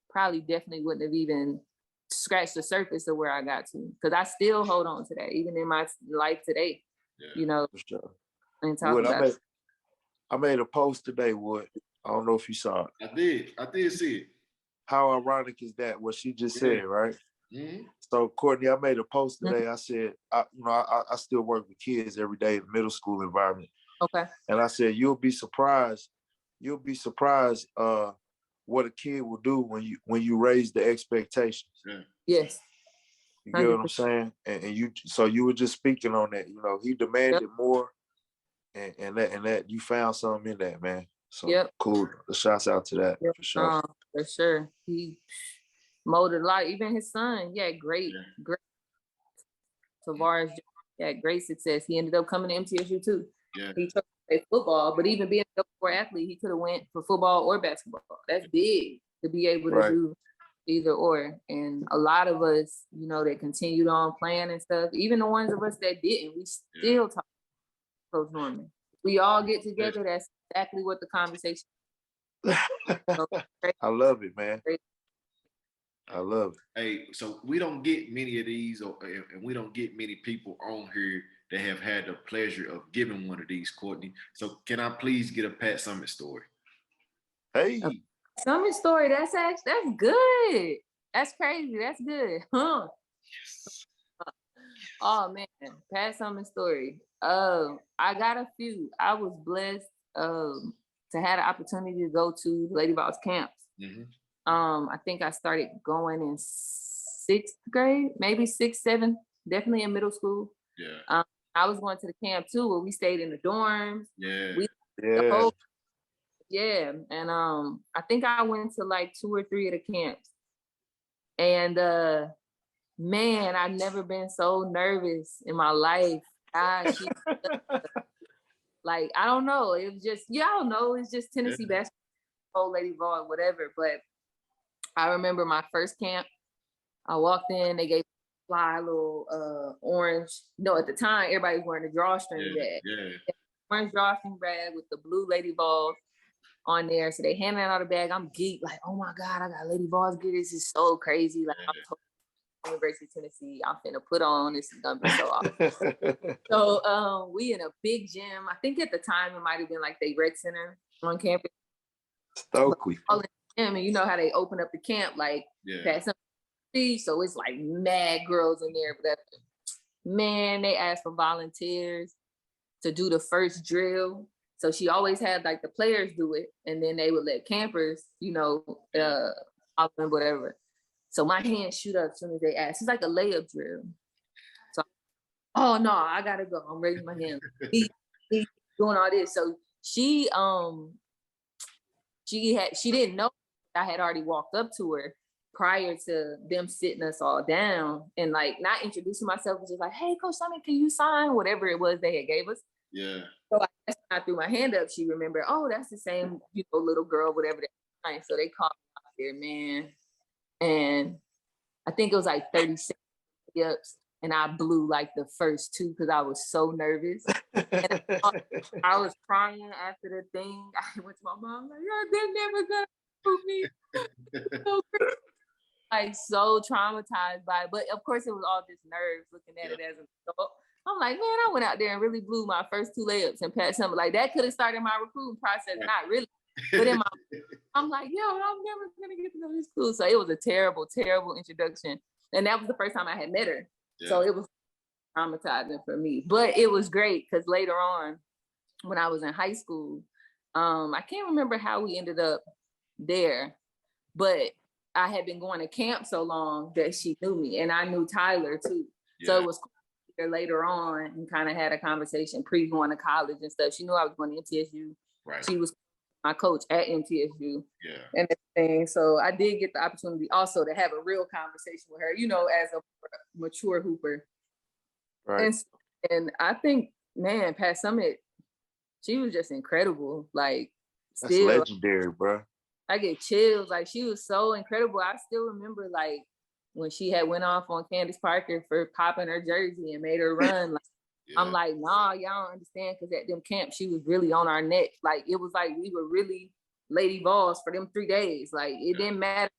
probably definitely wouldn't have even scratched the surface of where I got to. Because I still hold on to that, even in my life today. You know, for sure. and talk about it. I made a post today, Wood. I don't know if you saw it. I did see it. How ironic is that, what she just said, right? So, Courtney, I made a post today. I said, I still work with kids every day in the middle school environment. Okay. And I said, you'll be surprised what a kid will do when you raise the expectations. Yes. You get what I'm saying? And you were just speaking on that. You know, he demanded more, and that you found something in that, man. So cool. The shouts out to that for sure. For sure. He molded a lot. Even his son, great. Tavares had great success. He ended up coming to MTSU too. Yeah. He tried to play football, but even being a poor athlete, he could have went for football or basketball. That's big to be able to do either or. And a lot of us, you know, that continued on playing and stuff, even the ones of us that didn't, we still talk to Coach Norman. We all get together. That's exactly what the conversation is. I love it, man. I love it. Hey, so we don't get many of these, and we don't get many people on here that have had the pleasure of giving one of these, Courtney. So can I please get a Pat Summitt story? Hey. Summitt story, that's good. That's crazy. That's good. Huh? Yes. Oh man, Pat Summitt story. I got a few. I was blessed to have the opportunity to go to Lady Boss camps. I think I started going in 6th grade, maybe 6th, 7th, definitely in middle school. Yeah. I was going to the camp too, where we stayed in the dorms. And I think I went to like 2 or 3 of the camps. And man, I've never been so nervous in my life. Like, I don't know. It was just, y'all know, it's just Tennessee basketball, Lady Ball, whatever. But I remember my first camp. I walked in, they gave fly little orange. No, at the time, everybody was wearing a drawstring bag. Orange drawstring bag with the blue Lady Balls on there. So they handed out the bag. I'm geeked, like, oh my God, I got Lady Balls gear. This is so crazy. Like, I'm totally University of Tennessee. I'm finna put on. This is gonna be so awesome. So we in a big gym. I think at the time it might have been like the rec center on campus. Stokely. All in the gym, and you know how they open up the camp like past some so it's like mad girls in there. But man, they asked for volunteers to do the first drill. So she always had like the players do it, and then they would let campers, you know, whatever. So my hands shoot up as soon as they ask. It's like a layup drill. So, oh no, I gotta go. I'm raising my hand. He doing all this. So she didn't know I had already walked up to her prior to them sitting us all down and like not introducing myself, was just like, hey, Coach Summitt, can you sign whatever it was they had gave us? Yeah. So I threw my hand up. She remembered, oh, that's the same, little girl, whatever that time. So they called me out there, man. And I think it was like 36 ups, and I blew like the first 2 because I was so nervous. And I was crying after the thing. I went to my mom like, "Yeah, they're never gonna prove me." Like so traumatized by it. But of course it was all just nerves looking at it as an adult. I'm like, man, I went out there and really blew my first 2 layups and Pat Summitt. Like that could have started my recruiting process, not really. But in my I'm like, yo, I'm never gonna get to know this school. So it was a terrible, terrible introduction. And that was the first time I had met her. Yeah. So it was traumatizing for me. But it was great because later on, when I was in high school, I can't remember how we ended up there, but I had been going to camp so long that she knew me, and I knew Tyler too. Yeah. So it was cool later on and kind of had a conversation pre going to college and stuff. She knew I was going to MTSU. Right. She was my coach at MTSU. Yeah. And everything. So I did get the opportunity also to have a real conversation with her, as a mature hooper. Right. And I think, man, Pat Summitt, she was just incredible. Like, that's still legendary, bro. I get chills. Like, she was so incredible. I still remember, like, when she had went off on Candace Parker for popping her jersey and made her run. Like, yeah. I'm like, nah, y'all don't understand, because at them camps, she was really on our neck. Like, it was like we were really Lady Vols for them 3 days. Like, it didn't matter.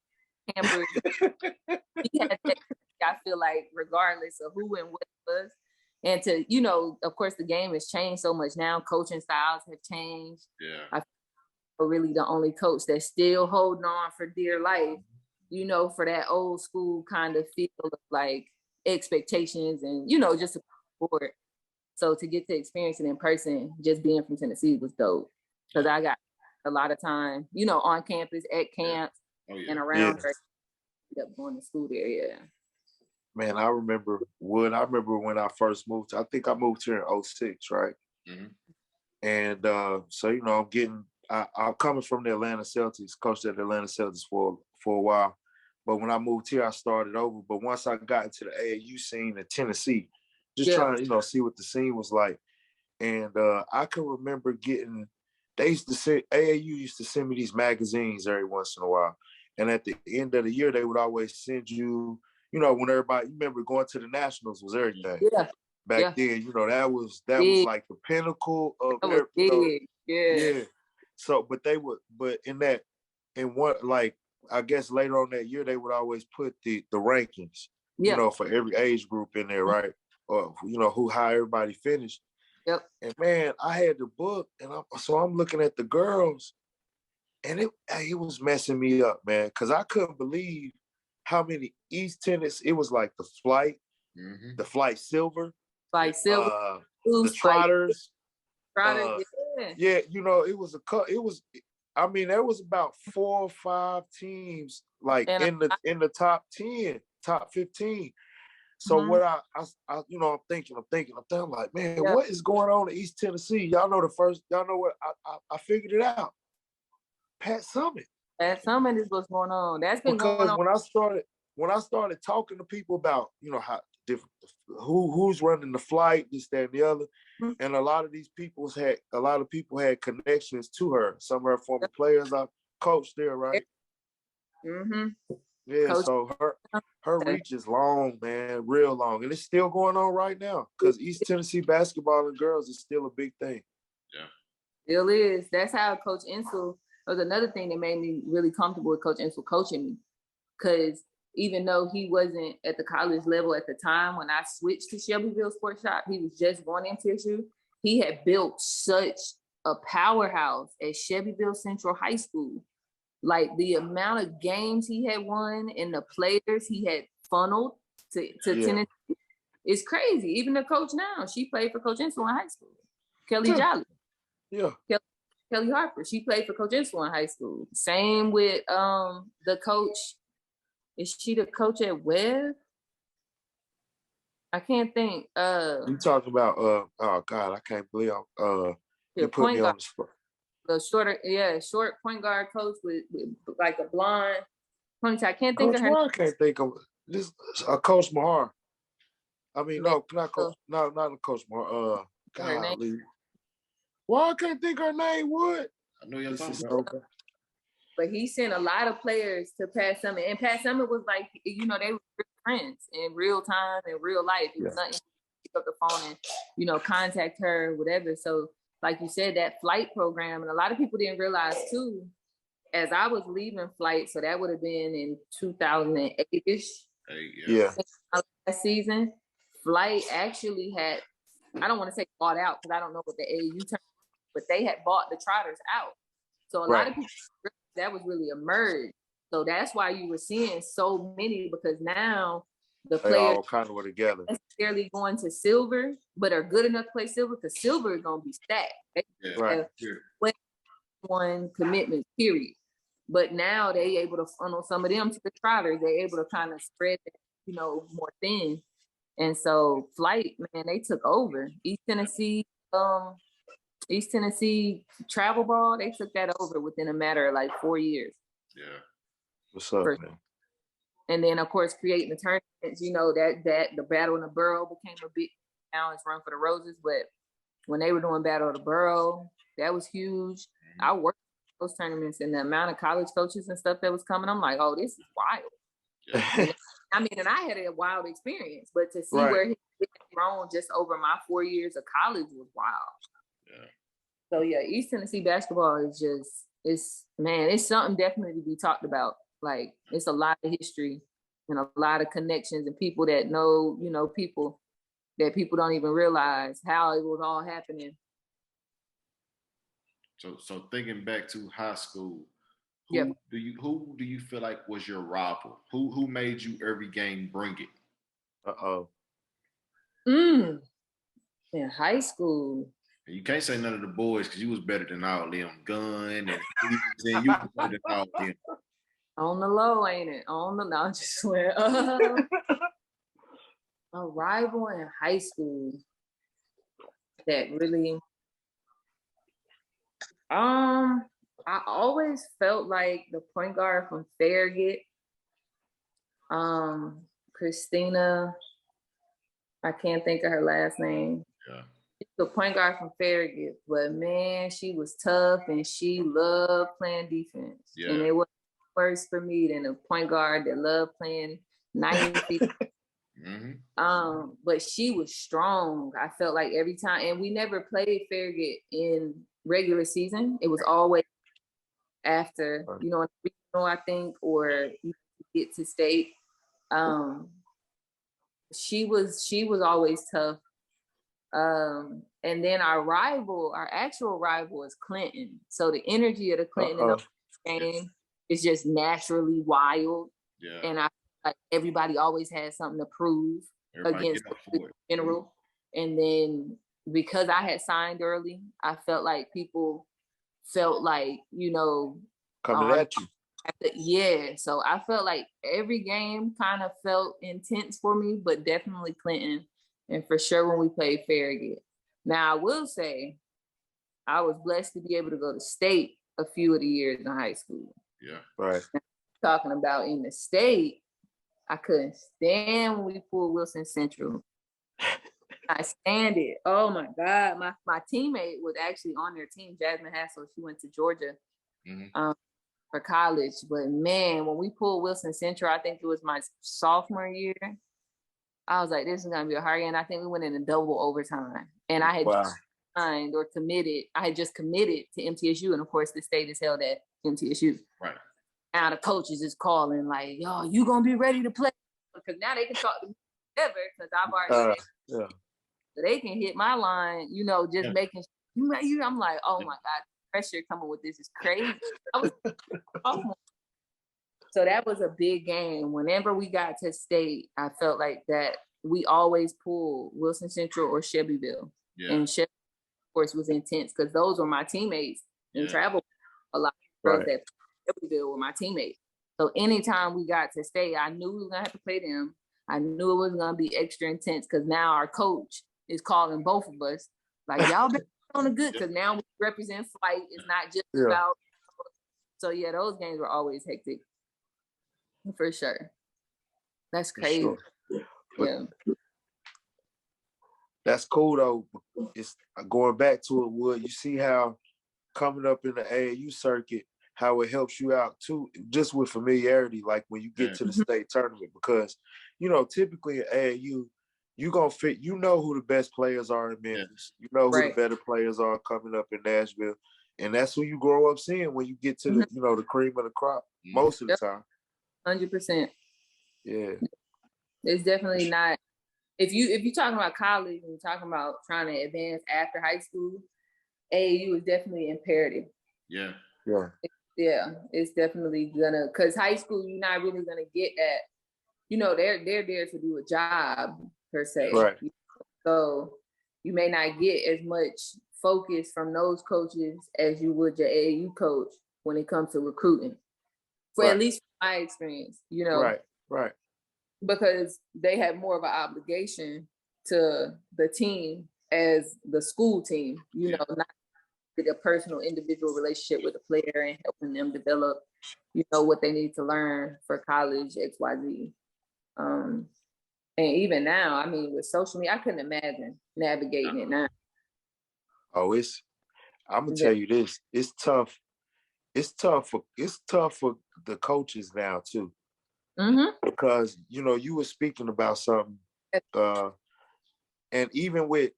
Campers. She had that, I feel like, regardless of who and what it was. And to, of course, the game has changed so much now. Coaching styles have changed. Yeah. I feel really the only coach that's still holding on for dear life, for that old school kind of feel of like expectations and, just support. So to get to experience it in person, just being from Tennessee was dope. Because I got a lot of time, on campus, at camps, and around her. Up going to school there, yeah. Man, I remember when I first moved. I think I moved here in 2006, right? Mm-hmm. And so I'm coming from the Atlanta Celtics, coached at the Atlanta Celtics for a while. But when I moved here, I started over. But once I got into the AAU scene in Tennessee, just trying to see what the scene was like. And I can remember AAU used to send me these magazines every once in a while. And at the end of the year, they would always send you, when everybody, you remember going to the Nationals was everything. Yeah. Back then, that was like the pinnacle of everything. Yeah. So, I guess later on that year, they would always put the rankings, for every age group in there, right? Or, how everybody finished. Yep. And man, I had the book, and I'm looking at the girls, and it was messing me up, man, because I couldn't believe how many East Tennessee. It was like the Flight, the Flight Silver, the Trotters. Trotters, yeah. It was there was about 4 or 5 teams like in the top 10, top 15. So what I'm thinking, I'm like, man, what is going on in East Tennessee? Y'all know what I figured it out. Pat Summitt. Pat Summitt is what's going on. That's been going on. When I started talking to people about, how different, who's running the Flight, this, that, and the other, and a lot of people had connections to her. Some of her former players I coached there, right? Mm-hmm. Yeah, Coach. So her reach is long, man, real long, and it's still going on right now because East Tennessee basketball and girls is still a big thing. Yeah, still is. That's how Coach Insel. Was another thing that made me really comfortable with Coach Insel coaching me, because even though he wasn't at the college level at the time when I switched to Shelbyville Sports Shop, he was just going into MTSU. He had built such a powerhouse at Shelbyville Central High School. Like the amount of games he had won and the players he had funneled to Tennessee is crazy. Even the coach now, she played for Coach Insel in high school. Kelly Jolly. Yeah. Kelly Harper, she played for Coach Insel in high school. Same with the coach. Is she the coach at Webb? I can't think. You talking about oh God, I can't believe you put me on the spot. The short point guard coach with like a blonde ponytail. I can't think of her. I can't think of this. Coach Mahar. I mean, not Coach Mahar. Golly. Why I can't think her name? What? I know you're This talking is about. so bad. But he sent a lot of players to Pat Summitt. And Pat Summitt was like, you know, they were friends in real time, in real life. It was nothing to pick up the phone and, you know, contact her, whatever. So, like you said, that flight program, and a lot of people didn't realize too, as I was leaving flight, so that would have been in 2008-ish. Yeah. Last season, flight actually had, I don't want to say bought out because I don't know what the AAU term, but they had bought the Trotters out. So a lot of people, that was really a merge. So that's why you were seeing so many, because now the They players all kind of were together. necessarily going to silver, but are good enough to play silver, because silver is going to be stacked. They have 21 commitments, period. But now they able to funnel some of them to the Trotters. They're able to kind of spread that, you know, more thin. And so flight, man, they took over. East Tennessee travel ball, they took that over within a matter of like 4 years. Yeah. What's up, man? And then of course creating the tournaments, you know, that the Battle in the Borough became a big, now it's Run for the Roses. But when they were doing Battle of the Borough, that was huge. I worked those tournaments, and the amount of college coaches and stuff that was coming, I'm like, oh, this is wild. Yeah. I mean, and I had a wild experience, but to see where he grown just over my 4 years of college was wild. Yeah. So yeah, East Tennessee basketball is just, it's something definitely to be talked about. Like, it's a lot of history and a lot of connections and people that know, you know, people that people don't even realize how it was all happening. So thinking back to high school, who do you feel like was your rival? Who made you every game bring it? In high school. And you can't say none of the boys because you was better than all them. Gun and you was better than all them. On the low, ain't it? On the, no, I just swear. A rival in high school that really, I always felt like the point guard from Farragut, Christina, I can't think of her last name. Yeah. The point guard from Farragut, but man, she was tough and she loved playing defense. Yeah. And it was worse for me than a point guard that loved playing 90 feet. But she was strong. I felt like every time, and we never played Farragut in regular season. It was always after, you know, regional, I think, or you get to state. She was always tough. And then our actual rival is Clinton. So the energy of the Clinton game is just naturally wild. Yeah. And I feel like everybody always has something to prove against the general. And then because I had signed early, I felt like people felt like, you know, coming at you. Yeah. So I felt like every game kind of felt intense for me, but definitely Clinton. And for sure when we played Farragut. Now I will say I was blessed to be able to go to state a few of the years in high school. Yeah. Right. Now, talking about in the state, I couldn't stand when we pulled Wilson Central. I stand it. Oh my God. My teammate was actually on their team, Jasmine Hassel. She went to Georgia for college. But man, when we pulled Wilson Central, I think it was my sophomore year. I was like, this is gonna be a hard game. I think we went in a double overtime. And I had just signed or committed. I had just committed to MTSU. And of course, the state is held at MTSU. Right. Now the coaches is calling like, yo, you gonna be ready to play? Because now they can talk to me ever because I've already so they can hit my line, you know, just making you. I'm like, oh my God, pressure coming with this is crazy. So that was a big game. Whenever we got to state, I felt like that we always pulled Wilson Central or Shelbyville. Yeah. And Shelbyville, of course, was intense because those were my teammates in travel. A lot of girls that Shelbyville were my teammates. So anytime we got to state, I knew we were going to have to play them. I knew it was going to be extra intense because now our coach is calling both of us. Like, y'all been on a good, because now we represent flight. It's not just about. So yeah, those games were always hectic. For sure. That's crazy. For sure. That's cool though. It's going back to it, Wood. You see how coming up in the AAU circuit, how it helps you out too, just with familiarity, like when you get to the state tournament, because typically in AAU, you gonna fit, who the best players are in Memphis, who the better players are coming up in Nashville, and that's who you grow up seeing when you get to the the cream of the crop most of the time. 100%. Yeah, it's definitely not. If you're talking about college and you're talking about trying to advance after high school, AAU is definitely imperative. Yeah. It's definitely gonna, because high school you're not really gonna get at. They're there to do a job per se. Right. So you may not get as much focus from those coaches as you would your AAU coach when it comes to recruiting. For at least my experience, Right. Because they have more of an obligation to the team as the school team, not a personal individual relationship with the player and helping them develop, what they need to learn for college, XYZ. And even now, I mean, with social media, I couldn't imagine navigating it now. Oh, I'm gonna tell you this. It's tough. It's tough for the coaches now too. Because you were speaking about something, and even with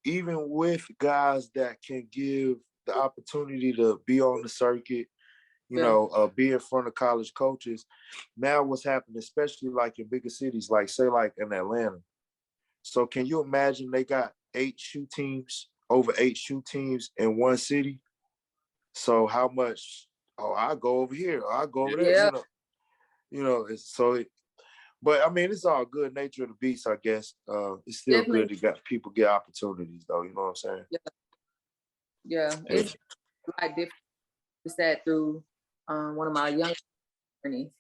guys that can give the opportunity to be on the circuit, be in front of college coaches. Now what's happening, especially like in bigger cities, like say like in Atlanta. So can you imagine they got over 8 shoe teams in one city? So how much? Oh, I go over here. I go over there. But I mean, it's all good. Nature of the beast, I guess. It's still good to get people get opportunities, though. You know what I'm saying? Yeah. It's a lot different. It's that through one of my young journeys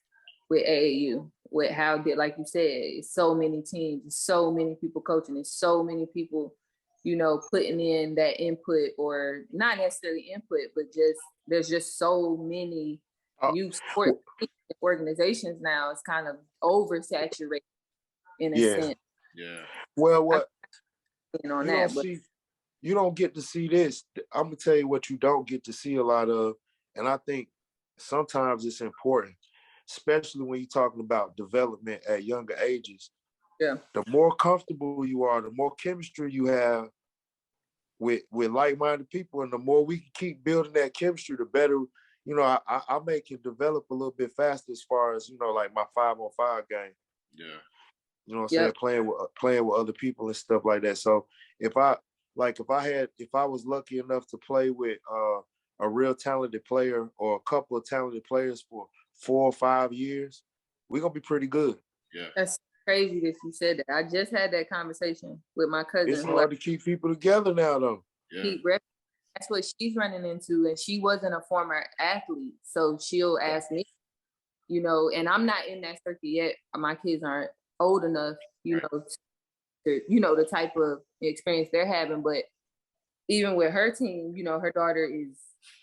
with AAU, with how like you said, it's so many teams, so many people coaching, it's so many people, putting in that input, or not necessarily input, but just there's just so many youth sport organizations now. It's kind of oversaturated in a sense. Yeah. Well, what you don't get to see this. I'm gonna tell you what you don't get to see a lot of, and I think sometimes it's important, especially when you're talking about development at younger ages. Yeah. The more comfortable you are, the more chemistry you have with like-minded people, and the more we can keep building that chemistry, the better. I make it develop a little bit faster as far as like my 5-on-5 game. Yeah. You know what I'm saying? Playing with other people and stuff like that. So if I was lucky enough to play with a real talented player or a couple of talented players for 4 or 5 years, we're gonna be pretty good. Yeah. That's crazy that you said that. I just had that conversation with my cousin. It's hard to keep people together now, though. Yeah. That's what she's running into, and she wasn't a former athlete, so she'll ask me, and I'm not in that circuit yet. My kids aren't old enough, the type of experience they're having. But even with her team, her daughter is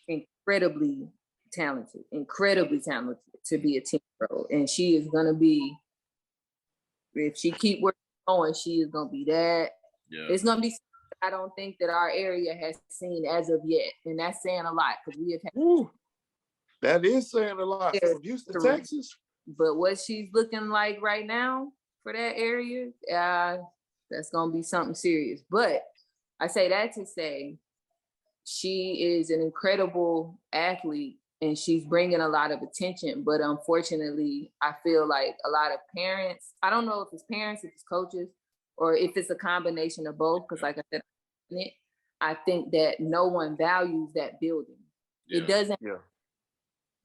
incredibly talented to be a team pro, and she is gonna be. If she keep working on, she is gonna be that. Yeah. It's gonna be. I don't think that our area has seen as of yet, and that's saying a lot because we have had. That is saying a lot from Houston, Texas. But what she's looking like right now for that area, that's gonna be something serious. But I say that to say she is an incredible athlete and she's bringing a lot of attention. But unfortunately, I feel like a lot of parents, I don't know if it's parents, if it's coaches, or if it's a combination of both, because like I said, I think that no one values that building. It doesn't,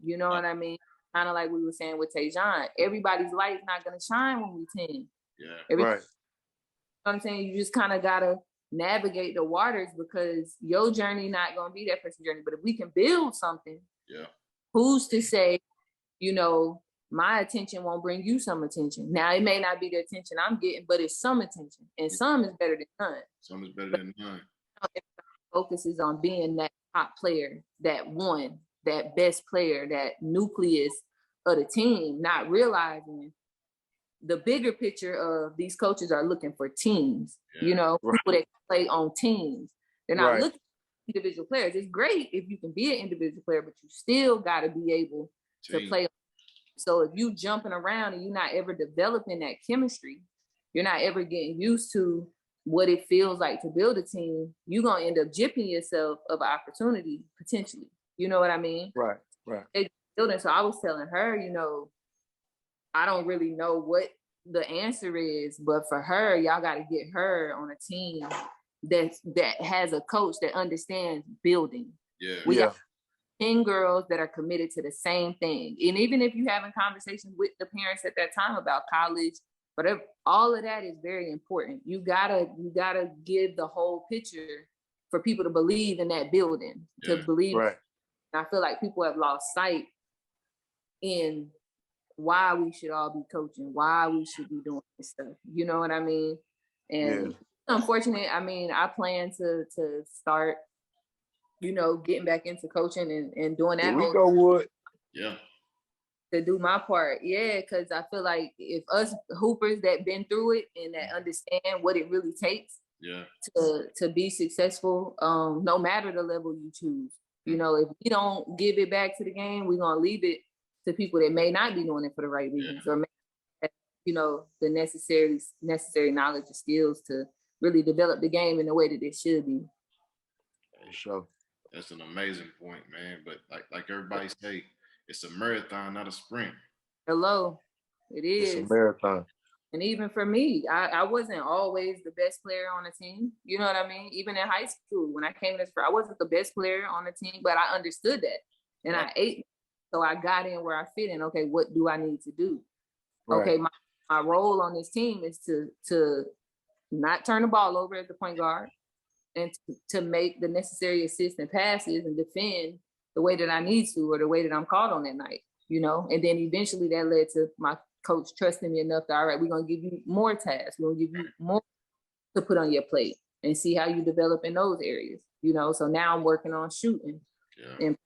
you know what I mean? Kind of like we were saying with Tajon, everybody's light's not going to shine when we're 10. Yeah. Right. You know what I'm saying? You just kind of got to navigate the waters because your journey not going to be that person's journey. But if we can build something, who's to say, my attention won't bring you some attention. Now, it may not be the attention I'm getting, but it's some attention. And some is better than none. Some is better than none. Focuses on being that top player, that one, that best player, that nucleus of the team, not realizing the bigger picture of these coaches are looking for teams, right. People that play on teams. They're not Right. looking for individual players. It's great if you can be an individual player, but you still got to be able to play. So if you jumping around and you're not ever developing that chemistry, you're not ever getting used to what it feels like to build a team, you're going to end up gypping yourself of an opportunity potentially. You know what I mean? Right. So I was telling her, I don't really know what the answer is, but for her, y'all got to get her on a team that has a coach that understands building. Yeah. We got 10 girls that are committed to the same thing. And even if you're having conversations with the parents at that time about college, whatever, all of that is very important. You gotta give the whole picture for people to believe in that building, to believe. Right. And I feel like people have lost sight in why we should all be coaching, why we should be doing this stuff. You know what I mean? And it's unfortunate. I mean, I plan to start, getting back into coaching and doing that. Here we go, Wood. Yeah. To do my part. Yeah, because I feel like if us hoopers that been through it and that understand what it really takes to be successful, no matter the level you choose. If we don't give it back to the game, we're gonna leave it to people that may not be doing it for the right reasons, or may have, the necessary knowledge and skills to really develop the game in the way that it should be. For sure. That's an amazing point, man. But like everybody say, it's a marathon, not a sprint. Hello, it is. It's a marathon. And even for me, I wasn't always the best player on the team. You know what I mean? Even in high school, when I came to I wasn't the best player on the team, but I understood that. And I ate. So I got in where I fit in. Okay, what do I need to do? Right. Okay, my role on this team is to not turn the ball over as the point guard and to make the necessary assists and passes and defend the way that I need to, or the way that I'm called on that night, And then eventually that led to my coach trusting me enough that, all right, we're going to give you more tasks. We're going to give you more to put on your plate and see how you develop in those areas, So now I'm working on shooting and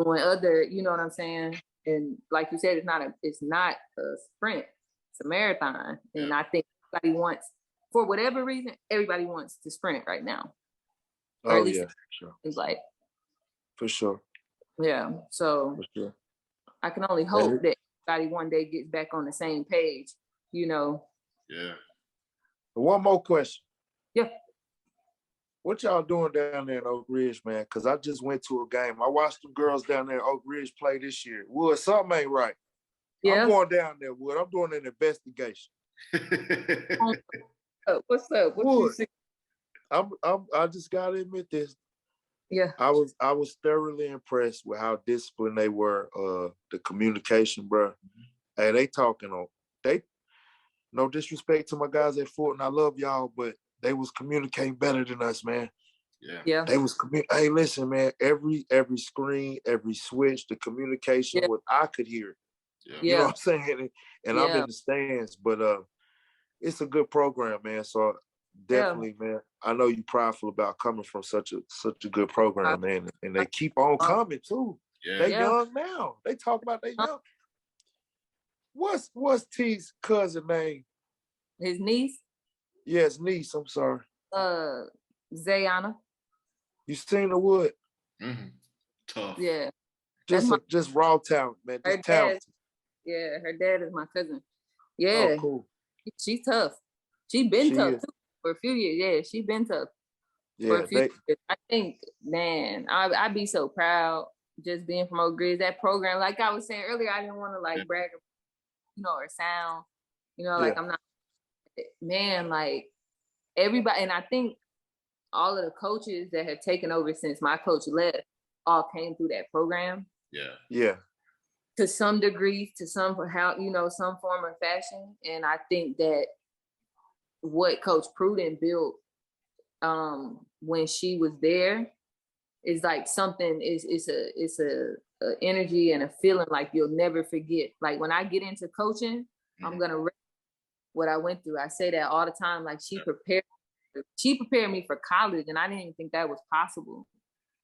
doing other, you know what I'm saying? And like you said, it's not a sprint, it's a marathon. And I think everybody wants, for whatever reason, everybody wants to sprint right now. Oh, yeah, for sure. It's like, for sure. Yeah. So for sure. I can only hope that everybody one day gets back on the same page, Yeah. One more question. Yeah. What y'all doing down there in Oak Ridge, man? Because I just went to a game. I watched them girls down there in Oak Ridge play this year. Wood, something ain't right. Yeah. I'm going down there, Wood. I'm doing an investigation. What's up? What Wood, you see? I just gotta admit this. Yeah. I was thoroughly impressed with how disciplined they were. The communication, bro. Hey, they talking on. No disrespect to my guys at Fort, and I love y'all, but they was communicating better than us, man. Yeah. They was hey, listen, man. Every screen, every switch, the communication, what I could hear. You know what I'm saying? And I'm in the stands, but it's a good program, man. So definitely, man. I know you're prideful about coming from such a good program, man. And they keep on coming too. Yeah. They young now. They talk about they young. What's T's cousin name? His niece? Yes, niece. I'm sorry. Zayana. You seen the Wood? Mm-hmm. Tough. Yeah. Just raw talent, man. Just talent. Yeah, her dad is my cousin. Yeah. Oh, cool. She's tough. She been tough too for a few years. Yeah, she been tough. Yeah, for a few years. I think, man, I'd be so proud just being from Oak Ridge. That program, like I was saying earlier, I didn't want to brag, or sound, I'm not, man, like everybody. And I think all of the coaches that have taken over since my coach left all came through that program. Yeah. Yeah. To some degree, to some some form or fashion. And I think that what Coach Pruden built when she was there is like something, it's a energy and a feeling like you'll never forget. Like when I get into coaching, I'm gonna what I went through. I say that all the time. Like she prepared me for college, and I didn't even think that was possible.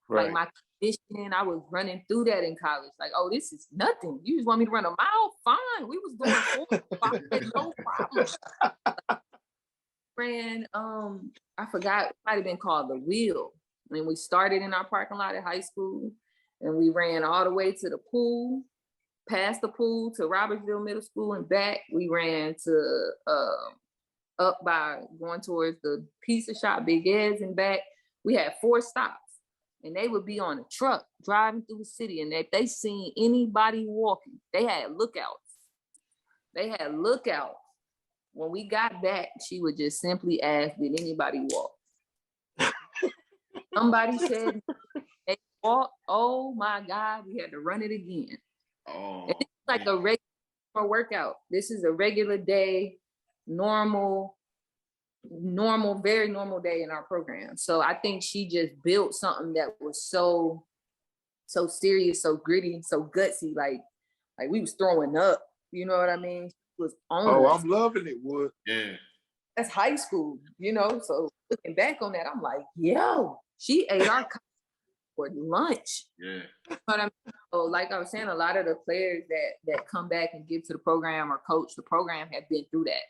Like my conditioning, I was running through that in college. Like, oh, this is nothing. You just want me to run a mile? Fine. We was doing 4 5, no problem. Ran, I forgot, it might have been called the wheel. I mean, we started in our parking lot at high school, and we ran all the way to the pool, past the pool to Robertsville Middle School and back. We ran to up by going towards the pizza shop, Big Ed's, and back. We had 4 stops, and they would be on a truck driving through the city. And if they seen anybody walking, they had lookouts. When we got back, she would just simply ask, did anybody walk? Somebody said they walked. Oh my God, we had to run it again. Oh, and it's like a regular workout. This is a regular day, normal, very normal day in our program. So I think she just built something that was so serious, so gritty, so gutsy. Like we was throwing up. You know what I mean? Was on us. I'm loving it, Wood. Yeah. That's high school, So looking back on that, I'm like, yo, she ate our for lunch. Yeah. But I mean, so like I was saying, a lot of the players that come back and give to the program or coach the program have been through that.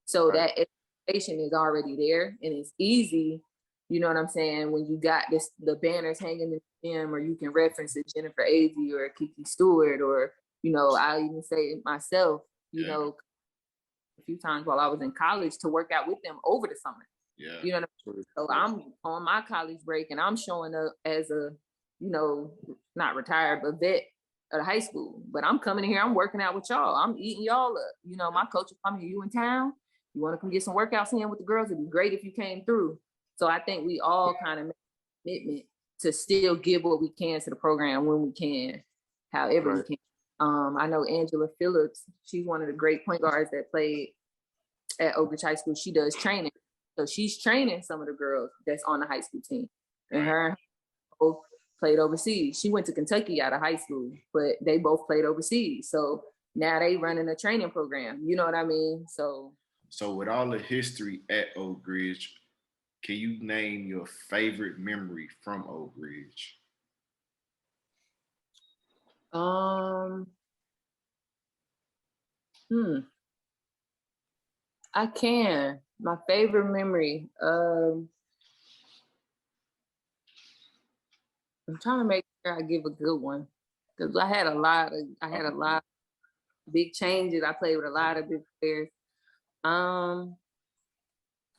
So that education is already there, and it's easy. You know what I'm saying? When you got the banners hanging in the gym, or you can reference it, Jennifer Azzi or Kiki Stewart, or I even say it myself. A few times while I was in college to work out with them over the summer. Yeah. You know what I mean? So I'm on my college break and I'm showing up as a, not retired, but vet at high school. But I'm coming in here, I'm working out with y'all. I'm eating y'all up. My coach will come here, you in town? You want to come get some workouts in with the girls? It'd be great if you came through. So I think we all kind of make a commitment to still give what we can to the program when we can, however we can. I know Angela Phillips, she's one of the great point guards that played at Oak Ridge High School. She does training. So she's training some of the girls that's on the high school team. And her both played overseas. She went to Kentucky out of high school, but they both played overseas. So now they running a training program. You know what I mean? So with all the history at Oak Ridge, can you name your favorite memory from Oak Ridge? I can. My favorite memory. I'm trying to make sure I give a good one, because I had a lot of big changes. I played with a lot of big players.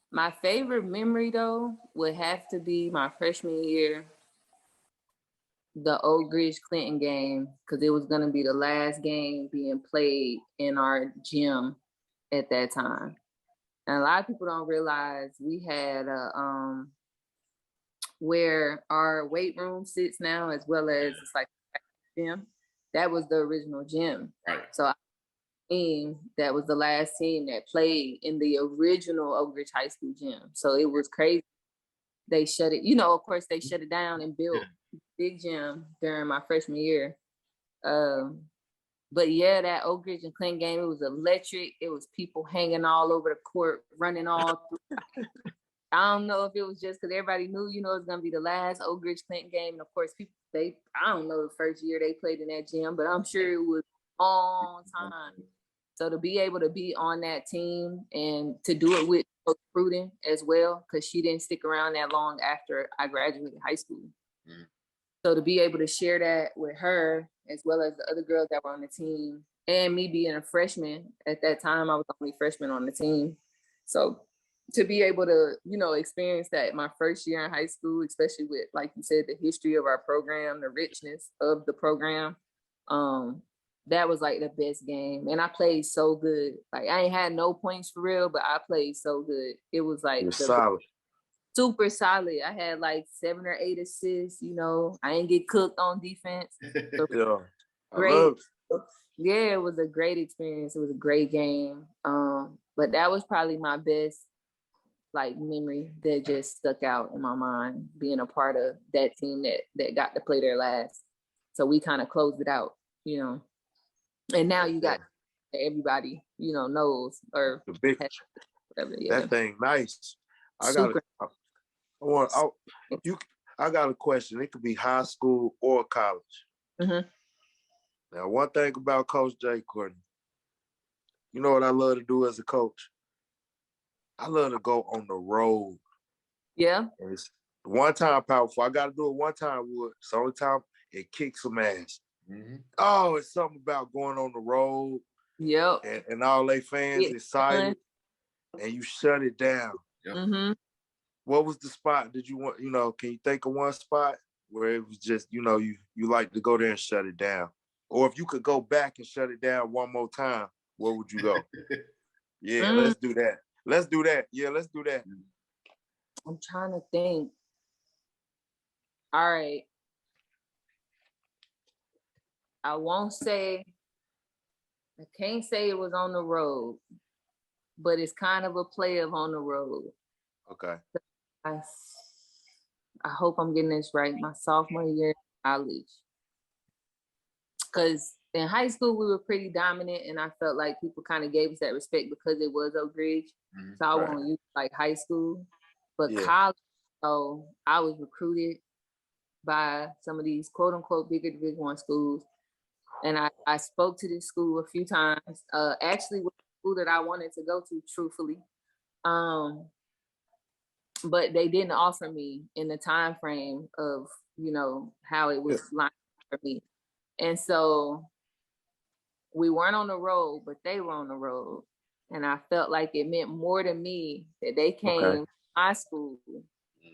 My favorite memory though would have to be my freshman year, the Oak Ridge Clinton game, because it was going to be the last game being played in our gym at that time. And a lot of people don't realize we had where our weight room sits now, as well as it's like gym. That was the original gym. Right. So that was the last team that played in the original Oak Ridge High School gym. So it was crazy. They shut it, of course they shut it down and built big gym during my freshman year. But yeah, that Oak Ridge and Clinton game, it was electric. It was people hanging all over the court, running all through. I don't know if it was just because everybody knew, it's going to be the last Oak Ridge Clinton game. And of course, I don't know the first year they played in that gym, but I'm sure it was a long time. So to be able to be on that team and to do it with Coach Pruden as well, because she didn't stick around that long after I graduated high school. So to be able to share that with her, as well as the other girls that were on the team, and me being a freshman at that time, I was the only freshman on the team. So to be able to, experience that my first year in high school, especially with, like you said, the history of our program, the richness of the program, that was like the best game. And I played so good. Like I ain't had no points for real, but I played so good. It was like solid. Super solid. I had like 7 or 8 assists, I ain't get cooked on defense. So great. Yeah, it was a great experience. It was a great game. But that was probably my best memory that just stuck out in my mind, being a part of that team that got to play their last. So we kind of closed it out, And now you got everybody, knows or the big whatever. Yeah. That thing nice. I got a question. It could be high school or college. Mm-hmm. Now, one thing about Coach Jay, Courtney, you know what I love to do as a coach? I love to go on the road. Yeah. And it's one time powerful. I got to do it one time, Wood. It's the only time it kicks some ass. Mm-hmm. Oh, it's something about going on the road. Yep. And all they fans excited, and you shut it down. Yep. Mm-hmm. What was the spot? Did you want, can you think of one spot where it was just, you like to go there and shut it down? Or if you could go back and shut it down one more time, where would you go? Yeah, let's do that. Let's do that. Yeah, let's do that. I'm trying to think. All right. I can't say it was on the road, but it's kind of a play of on the road. Okay. I hope I'm getting this right. My sophomore year in college. Because in high school, we were pretty dominant, and I felt like people kind of gave us that respect because it was Oak Ridge. Mm-hmm. So I won't use like high school. But college, I was recruited by some of these quote unquote bigger Division I schools. And I spoke to this school a few times, actually with the school that I wanted to go to, truthfully. But they didn't offer me in the time frame of, how it was lined up for me. And so we weren't on the road, but they were on the road. And I felt like it meant more to me that they came to my school.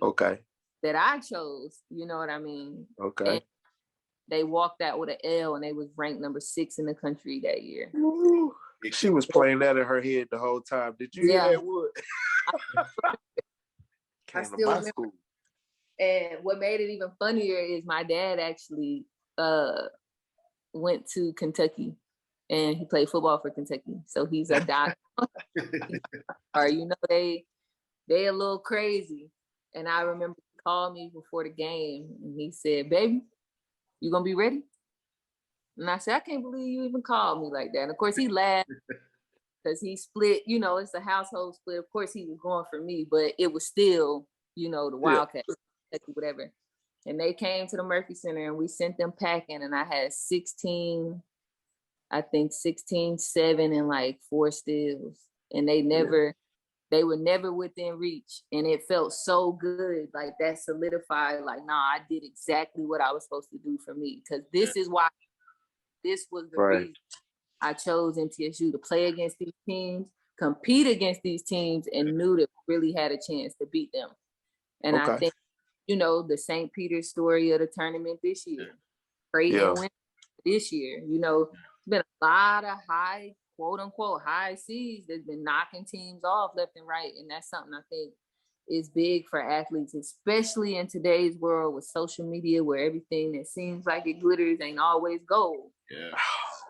Okay. That I chose, you know what I mean? Okay. And they walked out with an L, and they was ranked number 6 in the country that year. Woo. She was playing that in her head the whole time. Did you hear that, Wood? Came to my school. And what made it even funnier is my dad actually went to Kentucky, and he played football for Kentucky. So he's a doctor. Or they a little crazy. And I remember he called me before the game, and he said, "Baby, you gonna be ready?" And I said, "I can't believe you even called me like that." And of course he laughed because he split, it's a household split. Of course he was going for me, but it was still, the Wildcats, whatever. And they came to the Murphy Center, and we sent them packing, and I had 16, 7, and like 4 steals. And they were never within reach. And it felt so good. Like that solidified, like, nah, I did exactly what I was supposed to do for me. Because this is why, this was the reason I chose MTSU, to play against these teams, compete against these teams, and knew that we really had a chance to beat them. And I think, the St. Peter's story of the tournament this year, Creighton win this year, it's been a lot of high, quote unquote, high seeds that's been knocking teams off left and right. And that's something I think is big for athletes, especially in today's world with social media, where everything that seems like it glitters ain't always gold. Yeah.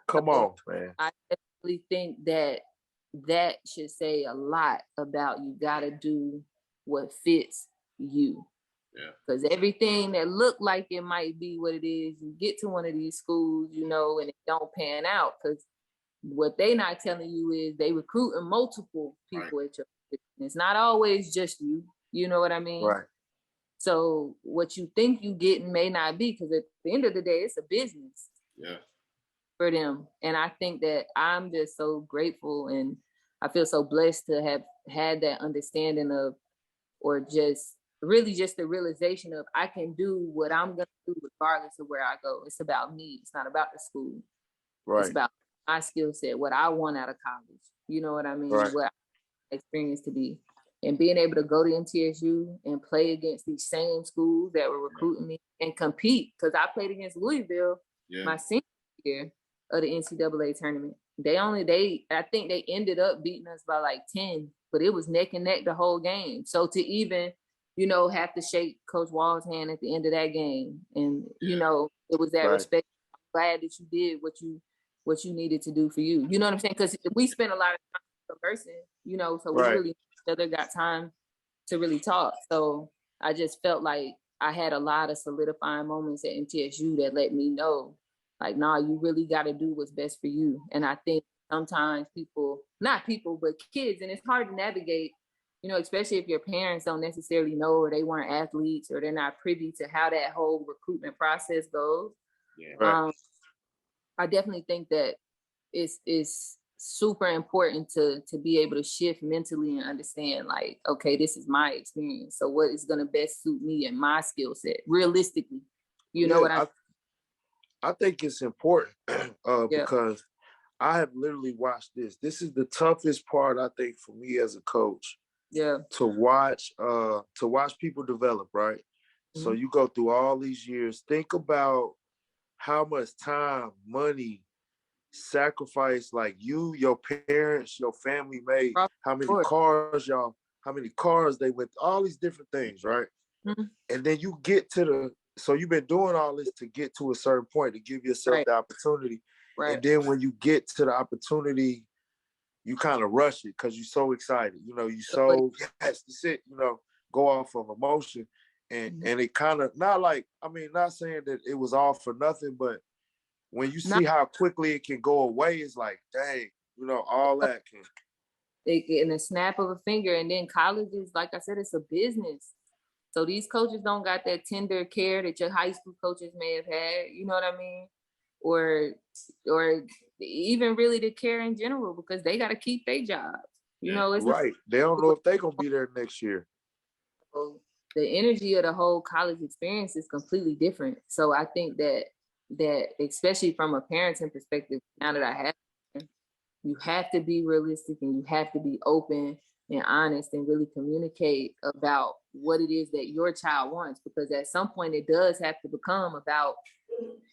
Come on, man. I definitely think that should say a lot about you gotta do what fits you. Yeah. Because everything that looked like it might be what it is, you get to one of these schools, and it don't pan out. Because what they not telling you is they recruiting multiple people at your position. It's not always just you. You know what I mean? Right. So what you think you getting may not be, because at the end of the day, it's a business. Yeah. For them. And I think that I'm just so grateful, and I feel so blessed to have had that understanding of, or just really just the realization of, I can do what I'm going to do regardless of where I go. It's about me. It's not about the school. Right. It's about my skill set, what I want out of college. You know what I mean? Right. What I experience to be. And being able to go to MTSU and play against these same schools that were recruiting me and compete. Because I played against Louisville my senior year of the NCAA tournament. I think they ended up beating us by like 10, but it was neck and neck the whole game. So to even, have to shake Coach Wall's hand at the end of that game, and it was that respect. I'm glad that you did what you needed to do for you. You know what I'm saying? Because we spent a lot of time conversing, so we really each other got time to really talk. So I just felt like I had a lot of solidifying moments at MTSU that let me know, like, nah, you really got to do what's best for you. And I think sometimes but kids, and it's hard to navigate you know, especially if your parents don't necessarily know or they weren't athletes or they're not privy to how that whole recruitment process goes. Yeah. Right. I definitely think that it's super important to be able to shift mentally and understand, like, okay, this is my experience. So what is going to best suit me and my skill set realistically? You know what I think it's important Yeah. because I have literally watched this. This is the toughest part, I think, for me as a coach. Yeah. To watch people develop, right? So Mhm. you go through all these years. Think about how much time, money, sacrifice, like you, your parents, your family made, how many cars they went, all these different things, right? Mhm. And then you get to so you've been doing all this to get to a certain point to give yourself Right. the opportunity. Right. And then when you get to the opportunity, you kind of rush it because you're so excited. You know, yes, that's it, you know, go off of emotion. And it kind of, not saying that it was all for nothing, but when you see how quickly it can go away, it's like, dang, you know, all that can. In a snap of a finger. And then college is, like I said, it's a business. So these coaches don't got that tender care that your high school coaches may have had, you know what I mean? Or even really the care in general, because they got to keep their jobs. You know, it's right. They don't know if they're going to be there next year. So the energy of the whole college experience is completely different. So I think that especially from a parenting perspective, now that I have, you have to be realistic and you have to be open and honest and really communicate about what it is that your child wants, because at some point it does have to become about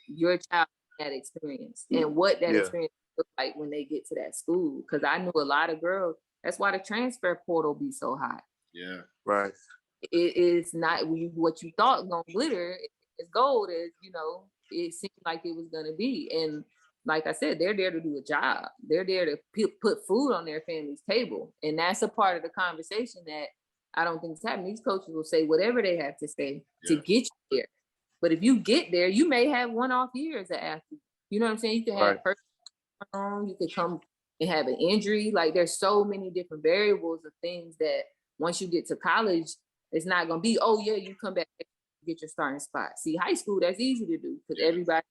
your child, that experience and what that experience looks like when they get to that school. Because I knew a lot of girls, that's why the transfer portal be so high. Yeah. Right. It is not what you thought gonna glitter as gold as, you know, it seemed like it was gonna be. And like I said, they're there to do a job. They're there to put food on their family's table. And that's a part of the conversation that I don't think is happening. These coaches will say whatever they have to say to get you there. But if you get there, you may have one-off year as an athlete. You know what I'm saying? You can have personal, you could come and have an injury. Like, there's so many different variables of things that once you get to college, it's not going to be, oh yeah, you come back and get your starting spot. See, high school, that's easy to do because everybody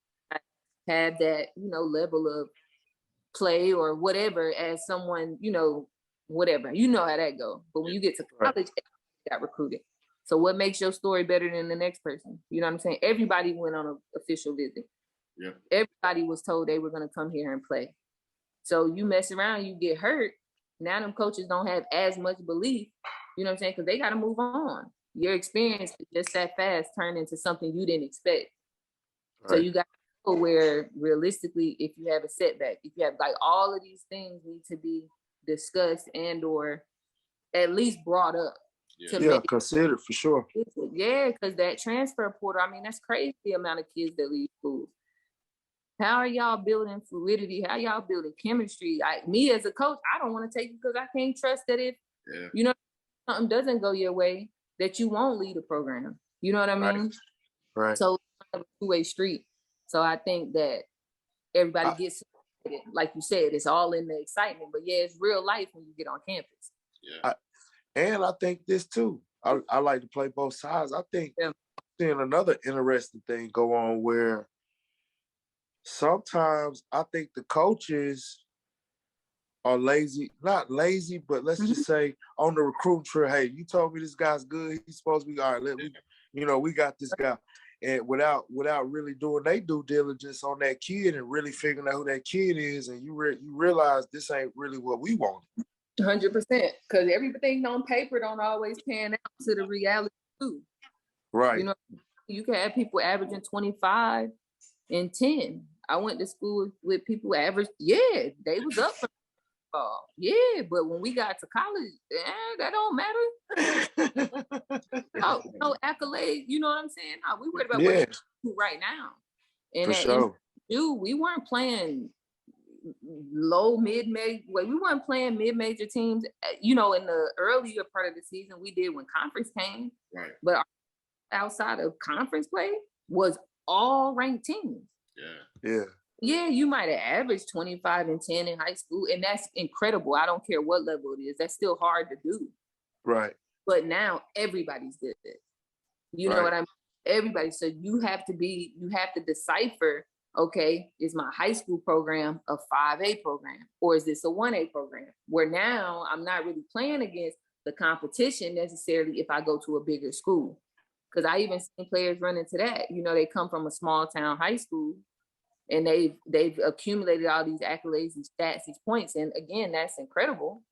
have that, you know, level of play or whatever as someone, you know, whatever, you know how that go. But when you get to college, everybody got recruited. So what makes your story better than the next person? You know what I'm saying? Everybody went on an official visit. Yeah. Everybody was told they were going to come here and play. So you mess around, you get hurt. Now them coaches don't have as much belief, you know what I'm saying? Because they got to move on. Your experience just that fast turned into something you didn't expect. Right. So you got to know where realistically, if you have a setback, if you have, like, all of these things need to be discussed and or at least brought up. Considered for sure. Yeah, because that transfer portal, I mean, that's crazy the amount of kids that leave schools. How are y'all building fluidity? How y'all building chemistry? Me as a coach, I don't want to take it because I can't trust that if, you know, something doesn't go your way, that you won't lead a program. You know what I mean? Right. So it's a two-way street. So I think that everybody gets, like you said, it's all in the excitement. But yeah, it's real life when you get on campus. Yeah. And I think this too. I like to play both sides. I think seeing another interesting thing go on where sometimes I think the coaches are lazy, not lazy, but let's just say on the recruiting trail, hey, you told me this guy's good. He's supposed to be all right. We got this guy. And without really doing their due diligence on that kid and really figuring out who that kid is, and you realize this ain't really what we want. 100%, because everything on paper don't always pan out to the reality too. Right. You know, you can have people averaging 25 and 10. I went to school with people average, they was up for ball. Yeah, but when we got to college, that don't matter. no accolades, you know what I'm saying? No, we worried about what we do right now. And for sure. We weren't playing low, mid-major. We weren't playing mid-major teams. You know, in the earlier part of the season, we did when conference came. Right. But outside of conference play was all ranked teams. Yeah. Yeah, you might have averaged 25 and 10 in high school, and that's incredible. I don't care what level it is. That's still hard to do. Right. But now everybody's good. You know what I mean? Everybody. So you have to decipher, okay, is my high school program a 5A program or is this a 1A program? Where now I'm not really playing against the competition necessarily if I go to a bigger school. Because I even seen players run into that. You know, they come from a small town high school and they've accumulated all these accolades, these stats, these points. And again, that's incredible.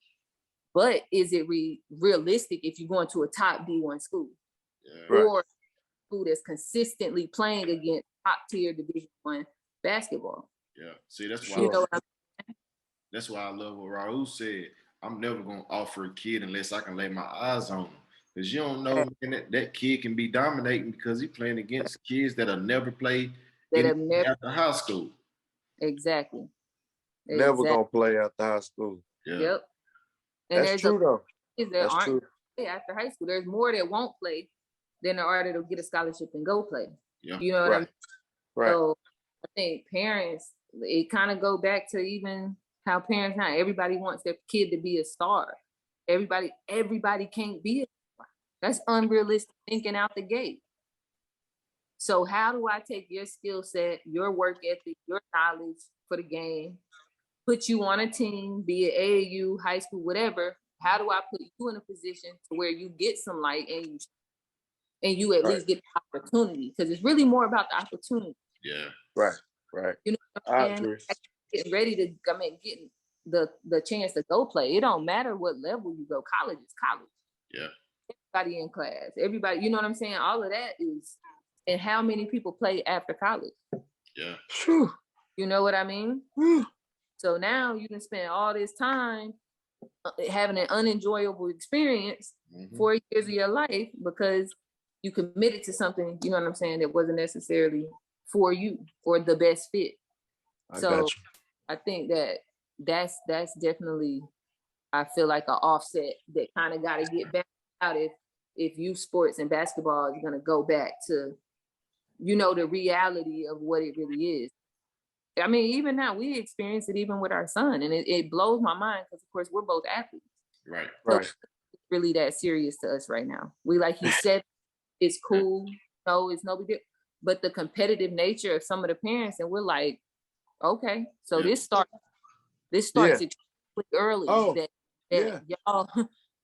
But is it realistic if you're going to a top D1 school? Or school that's consistently playing against top tier Division I basketball? Yeah. See, that's why You know what I'm that's why I love what Raul said. I'm never gonna offer a kid unless I can lay my eyes on him. Because you don't know, man, that kid can be dominating because he's playing against kids that have never played after high school. Exactly. Never gonna play after high school. Yeah. Yep. And that's true though. That aren't after high school. There's more that won't play than there are that'll get a scholarship and go play. Yeah. You know what I mean? Right. So I think parents, it kind of go back to even how parents now, everybody wants their kid to be a star. Everybody can't be a star. That's unrealistic thinking out the gate. So how do I take your skill set, your work ethic, your knowledge for the game, put you on a team, be it AAU, high school, whatever? How do I put you in a position to where you get some light and you at least get the opportunity? Because it's really more about the opportunity. Yeah. Right. You know what I'm saying? Getting ready to, getting the chance to go play. It don't matter what level you go. College is college. Yeah. Everybody in class. Everybody, you know what I'm saying? All of that is, and how many people play after college? Yeah. Whew. You know what I mean? Whew. So now you can spend all this time having an unenjoyable experience 4 years of your life because you committed to something, you know what I'm saying, that wasn't necessarily for you or the best fit. I think that's definitely, I feel like an offset that kind of got to get back out if youth sports and basketball is going to go back to, you know, the reality of what it really is. I mean, even now we experience it even with our son, and it blows my mind because, of course, we're both athletes. Right. So it's really that serious to us right now. We, like he said, it's cool. No, it's no big deal. But the competitive nature of some of the parents, and we're like, okay, so this starts extremely early. Y'all,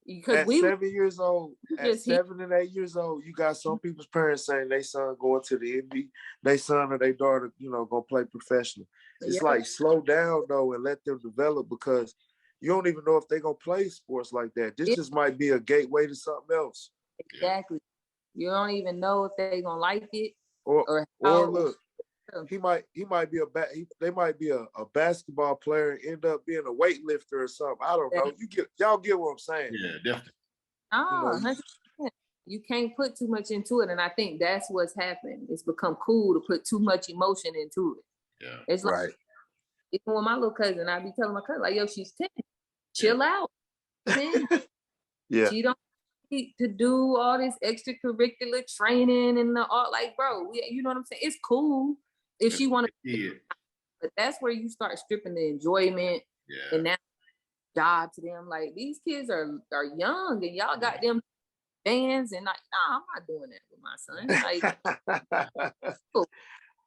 because at 7 years old, at 7 and 8 years old, you got some people's parents saying they son going to the NBA, they son or their daughter, you know, gonna play professional. It's like slow down though and let them develop because you don't even know if they're gonna play sports like that. This just might be a gateway to something else. Exactly. You don't even know if they're gonna like it or look. He might be they might be a basketball player and end up being a weightlifter or something. I don't know. Y'all get what I'm saying? Yeah, definitely. Oh, you know, you can't put too much into it, and I think that's what's happened. It's become cool to put too much emotion into it. Yeah, it's like even with my little cousin, I be telling my cousin like, "Yo, she's 10. Chill out. 10. She don't need to do all this extracurricular training and the art. Like, bro, you know what I'm saying? It's cool." If she want to, but that's where you start stripping the enjoyment and now job to them. Like these kids are young and y'all got them bands and like, nah, I'm not doing that with my son.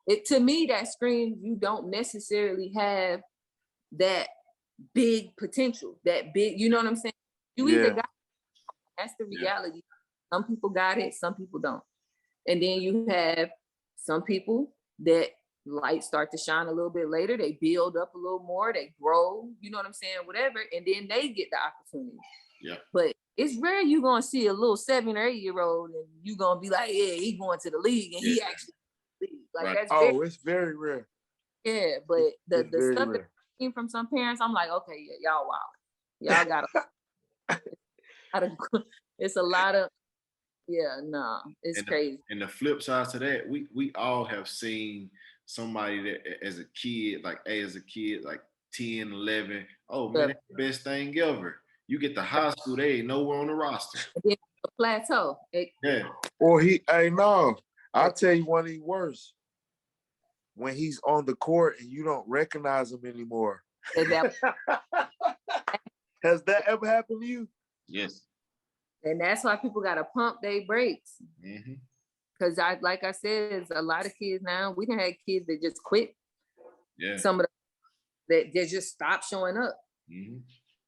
Like, to me, that screams you don't necessarily have that big potential, that big. You know what I'm saying? You either got that's the reality. Some people got it, some people don't, and then you have some people that light start to shine a little bit later. They build up a little more. They grow. You know what I'm saying? Whatever. And then they get the opportunity. Yeah. But it's rare you're going to see a little 7 or 8 year old and you're going to be like, yeah, he going to the league. And he actually like that's it's very rare. Yeah. But the stuff that came from some parents, I'm like, okay, yeah, y'all wild. Y'all gotta it's a lot of it's crazy. And the flip side to that, we all have seen somebody that as a kid, like 10, 11, oh man, that's the best thing ever. You get to high school, they ain't nowhere on the roster. A plateau. Or I'll tell you one of the worst. When he's on the court and you don't recognize him anymore. Has that ever happened to you? Yes. And that's why people gotta pump their brakes. Mm-hmm. Cause like I said, there's a lot of kids now. We done had kids that just quit. Yeah. Some of that they just stop showing up. Mm-hmm.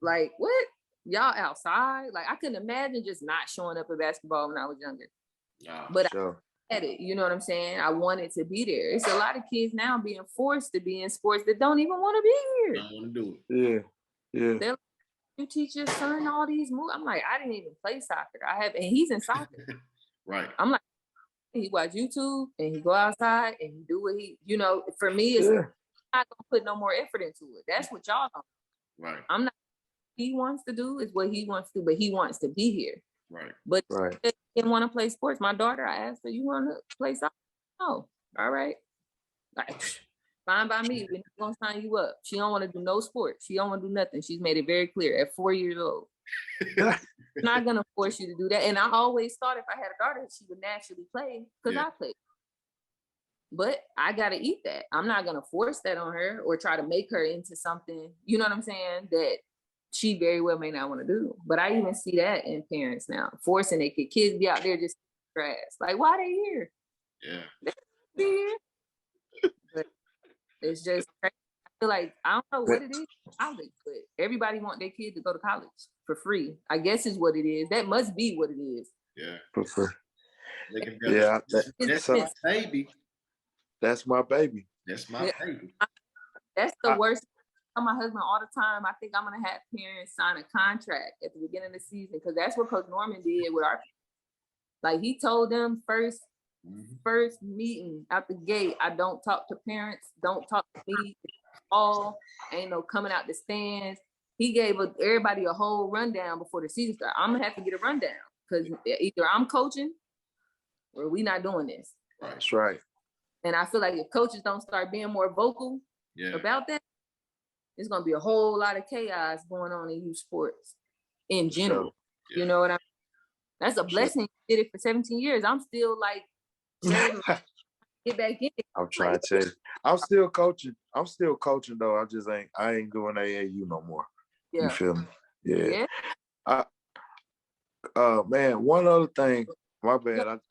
Like, what? Y'all outside? Like, I couldn't imagine just not showing up at basketball when I was younger. But Sure. I had it, you know what I'm saying? I wanted to be there. It's a lot of kids now being forced to be in sports that don't even want to be here. Don't want to do it. Yeah. They're like, you teach your son all these moves. I'm like, I didn't even play soccer. And he's in soccer. Right. I'm like, he watch YouTube and he go outside and he do what he, for me, it's not gonna put no more effort into it. That's what y'all don't. Right. I'm not. He wants to do is what he wants to do, but he wants to be here. Right. But he didn't want to play sports. My daughter, I asked her, you want to play soccer? No. All right. Like, fine by me. We're not gonna sign you up. She don't want to do no sports. She don't want to do nothing. She's made it very clear at 4 years old. I'm not gonna force you to do that. And I always thought if I had a daughter, she would naturally play because I play. But I gotta eat that. I'm not gonna force that on her or try to make her into something, you know what I'm saying, that she very well may not want to do. But I even see that in parents now, forcing their kids be out there just grass. Like, why they here? Yeah. They be here. But it's just crazy. I feel like I don't know what it is, college, but everybody want their kid to go to college for free. I guess is what it is. That must be what it is. Yeah. For free. Yeah. That's my baby. That's my baby. That's my baby. That's the worst. I tell my husband all the time, I think I'm gonna have parents sign a contract at the beginning of the season because that's what Coach Norman did with our. Like he told them first meeting out the gate, I don't talk to parents, don't talk to me, all ain't no coming out the stands. He gave everybody a whole rundown before the season started. I'm gonna have to get a rundown because either I'm coaching or we not doing this. That's right. And I feel like if coaches don't start being more vocal about that, it's gonna be a whole lot of chaos going on in youth sports in general. Sure. You know what I mean? That's a blessing. You did it for 17 years. I'm still like get back in. I'm trying to tell you. I'm still coaching though. I ain't doing AAU no more. Yeah. You feel me? Yeah. Man, one other thing, my bad.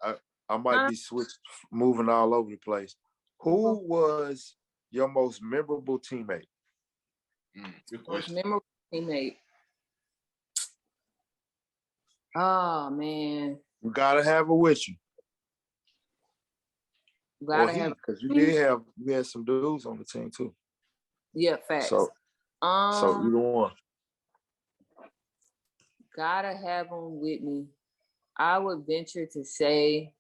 I might be moving all over the place. Who was your most memorable teammate? Good question. Most memorable teammate. Oh man. You gotta have her with you. Because you had some dudes on the team too. Yeah, facts. So either one. Gotta have them with me. I would venture to say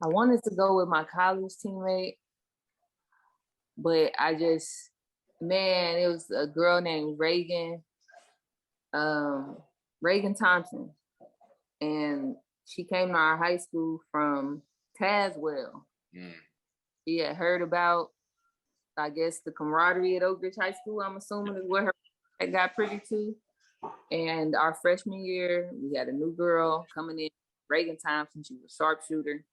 I wanted to go with my college teammate, but it was a girl named Reagan Thompson. And she came to our high school from Tazewell. She had heard about, I guess, the camaraderie at Oak Ridge High School, I'm assuming is what her got privy to. And our freshman year, we had a new girl coming in, Reagan Thompson. She was a sharpshooter.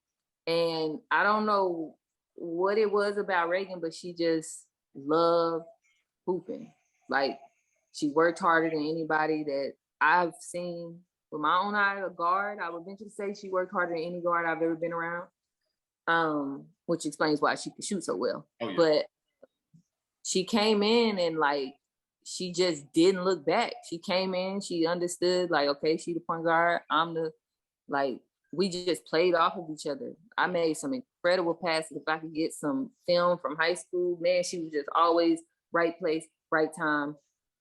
And I don't know what it was about Reagan, but she just loved hooping. Like, she worked harder than anybody that I've seen with my own eye, a guard. I would venture to say she worked harder than any guard I've ever been around, which explains why she could shoot so well. Oh, yeah. But she came in and, like, she just didn't look back. She came in, she understood, like, okay, she the point guard. I'm the, like, we just played off of each other. I made some incredible passes. If I could get some film from high school, man, she was just always right place, right time,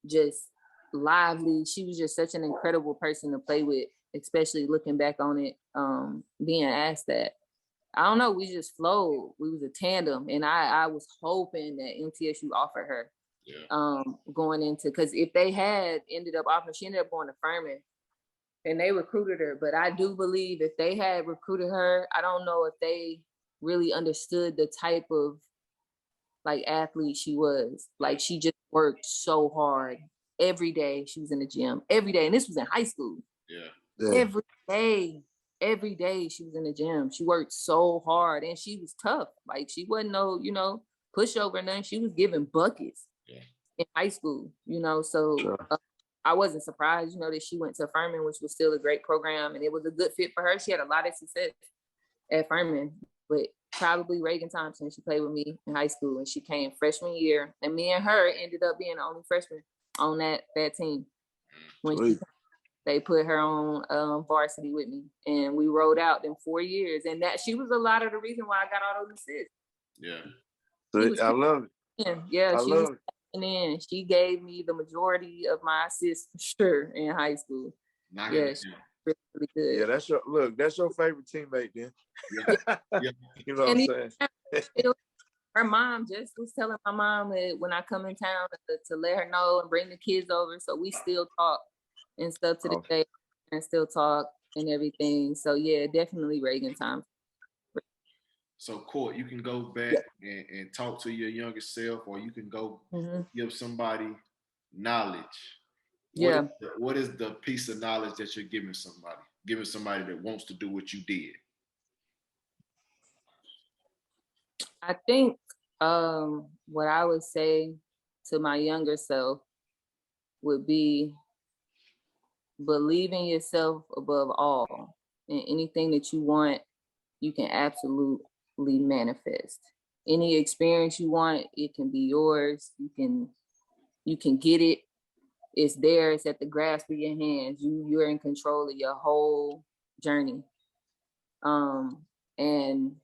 just lively. She was just such an incredible person to play with, especially looking back on it, being asked that. I don't know, we just flowed. We was a tandem, and I was hoping that MTSU offered her going into, because if they had ended up offering, she ended up going to Furman, and they recruited her. But I do believe if they had recruited her, I don't know if they really understood the type of, like, athlete she was. Like, she just worked so hard. Every day she was in the gym. Every day. And this was in high school. Yeah. Every day she was in the gym. She worked so hard, and she was tough. Like, she wasn't no, pushover or nothing. She was giving buckets. Yeah. in high school, so Sure. I wasn't surprised, that she went to Furman, which was still a great program, and it was a good fit for her. She had a lot of success at Furman, but probably Reagan Thompson, she played with me in high school, and she came freshman year, and me and her ended up being the only freshmen on that team. When they put her on varsity with me, and we rode out them 4 years, and that she was a lot of the reason why I got all those assists. Yeah. I love it. Yeah, I she love was, it. and then she gave me the majority of my assists for sure in high school. Yeah, she was really good. Yeah, that's your favorite teammate then. Yeah. Yeah. You know what I'm saying? Her mom just was telling my mom that when I come in town to let her know and bring the kids over. So we still talk and stuff to this day, and still talk and everything. So yeah, definitely Reagan Thompson. So Court, you can go back and talk to your younger self, or you can go give somebody knowledge. What is the piece of knowledge that you're giving somebody that wants to do what you did? I think what I would say to my younger self would be believe in yourself above all, and anything that you want, you can absolutely manifest. Any experience you want, it can be yours. You can get it. It's there. It's at the grasp of your hands. You're in control of your whole journey. And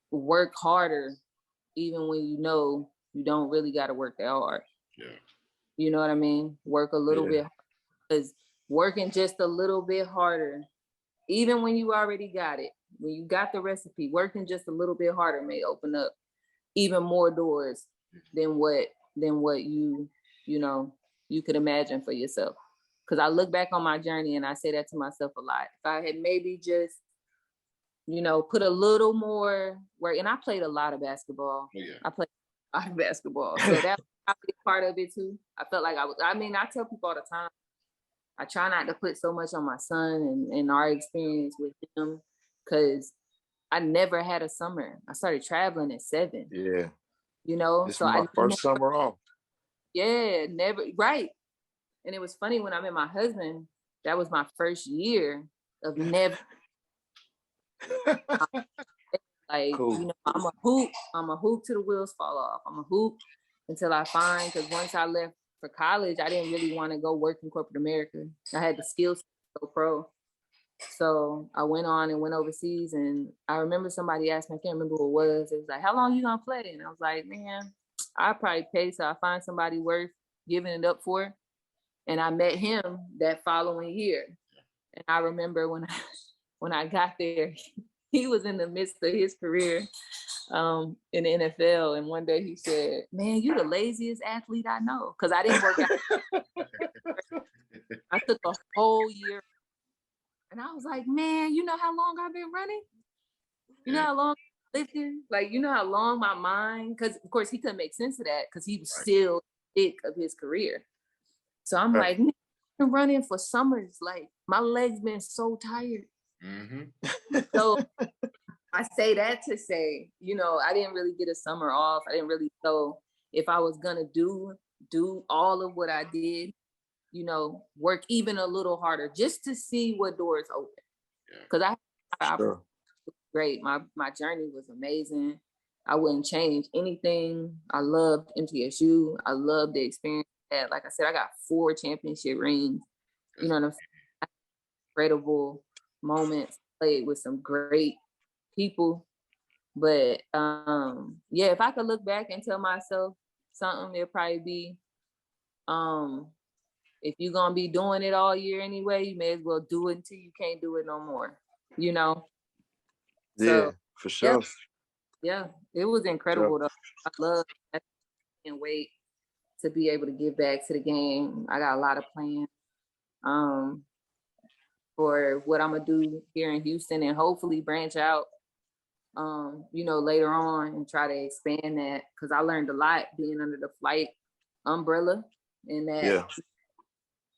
work harder, even when you know you don't really got to work that hard. Yeah. You know what I mean? Work a little bit, because working just a little bit harder, even when you already got it, when you got the recipe, working just a little bit harder may open up even more doors than what you could imagine for yourself. Because I look back on my journey and I say that to myself a lot. If I had maybe just, put a little more work, and I played a lot of basketball. Oh, yeah. I played a lot of basketball. So that was probably part of it too. I felt like I tell people all the time, I try not to put so much on my son and our experience with him, because I never had a summer. I started traveling at 7. Yeah. This So was my first summer off. Yeah, never. Right. And it was funny when I met my husband, that was my first year of never. Like, cool. I'm a hoop till the wheels fall off. I'm a hoop until I find, because once I left for college, I didn't really want to go work in corporate America. I had the skills to go pro. So I went on and went overseas, and I remember somebody asked me, I can't remember who it was. It was like, how long you gonna play? And I was like, man, I probably pay so I find somebody worth giving it up for. And I met him that following year. And I remember when I got there, he was in the midst of his career in the NFL. And one day he said, man, you the laziest athlete I know. Because I didn't work out. I took a whole year. And I was like, man, you know how long I've been running? You know how long I lifting? Like, you know how long my mind, because of course he couldn't make sense of that because he was still thick of his career. So I'm like, man, I've been running for summers. Like, my legs been so tired. So I say that to say, I didn't really get a summer off. I didn't really know if I was gonna do all of what I did, work even a little harder just to see what doors open. Because great. My journey was amazing. I wouldn't change anything. I loved MTSU. I loved the experience. Like I said, I got 4 championship rings. You know what I'm saying? Incredible moments. Played with some great people. But if I could look back and tell myself something, it'd probably be, if you're gonna be doing it all year anyway, you may as well do it until you can't do it no more. Yeah, so, for sure. Yeah, it was incredible though. I love it. I can't wait to be able to give back to the game. I got a lot of plans for what I'm gonna do here in Houston, and hopefully branch out later on and try to expand that, because I learned a lot being under the flight umbrella and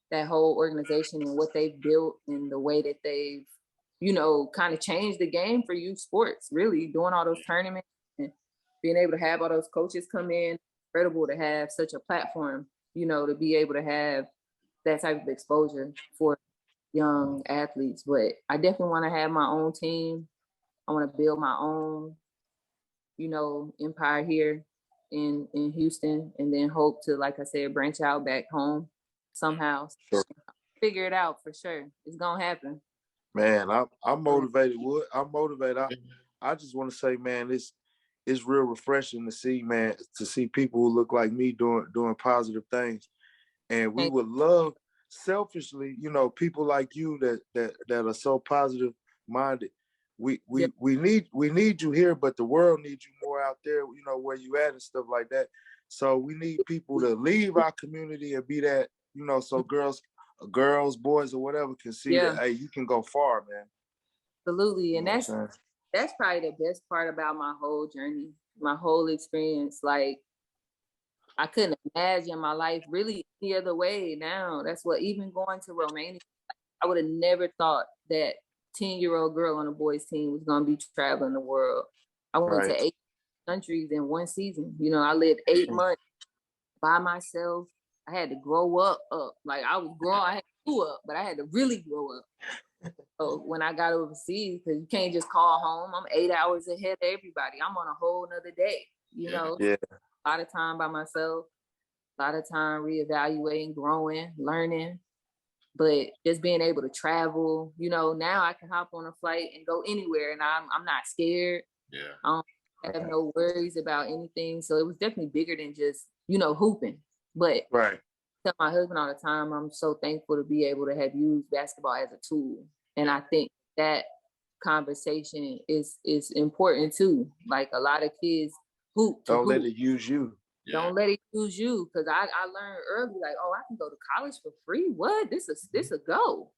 that whole organization and what they've built and the way that they've kind of changed the game for youth sports, really doing all those tournaments and being able to have all those coaches come in incredible to have such a platform, you know, to be able to have that type of exposure for young athletes. But I definitely want to have my own team. I want to build my own, you know, empire here in Houston, and then hope to, like I said, branch out back home somehow. Sure. Figure it out for sure. It's gonna happen. Man, I'm motivated. Wood. I'm motivated. I just want to say, man, it's real refreshing to see, man, to see people who look like me doing positive things. And we would love, selfishly, you know, people like you that are so positive minded. We need you here, but the world needs you more out there, you know, where you at and stuff like that. So we need people to leave our community and be that, you know, so girls, boys, or whatever can see that, hey, you can go far, man. Absolutely. You And know that's probably the best part about my whole journey, my whole experience. Like, I couldn't imagine my life really any other way now. That's what, even going to Romania, I would have never thought that 10-year-old girl on a boys team was going to be traveling the world. I went to 8 countries in one season. You know, I lived 8 months by myself. I had to grow up. Like, I had to grow up, but I had to really grow up. So when I got overseas, because you can't just call home, I'm 8 hours ahead of everybody. I'm on a whole nother day, you know? Yeah. A lot of time by myself, a lot of time reevaluating, growing, learning, but just being able to travel, you know, now I can hop on a flight and go anywhere, and I'm not scared. Yeah. I don't have no worries about anything. So it was definitely bigger than just, you know, hooping. But I tell my husband all the time, I'm so thankful to be able to have used basketball as a tool. And I think that conversation is important too. Like, a lot of kids hoop to Don't hoop. let it use you. Don't let it use you. Because I learned early, like, oh, I can go to college for free. What? This a go.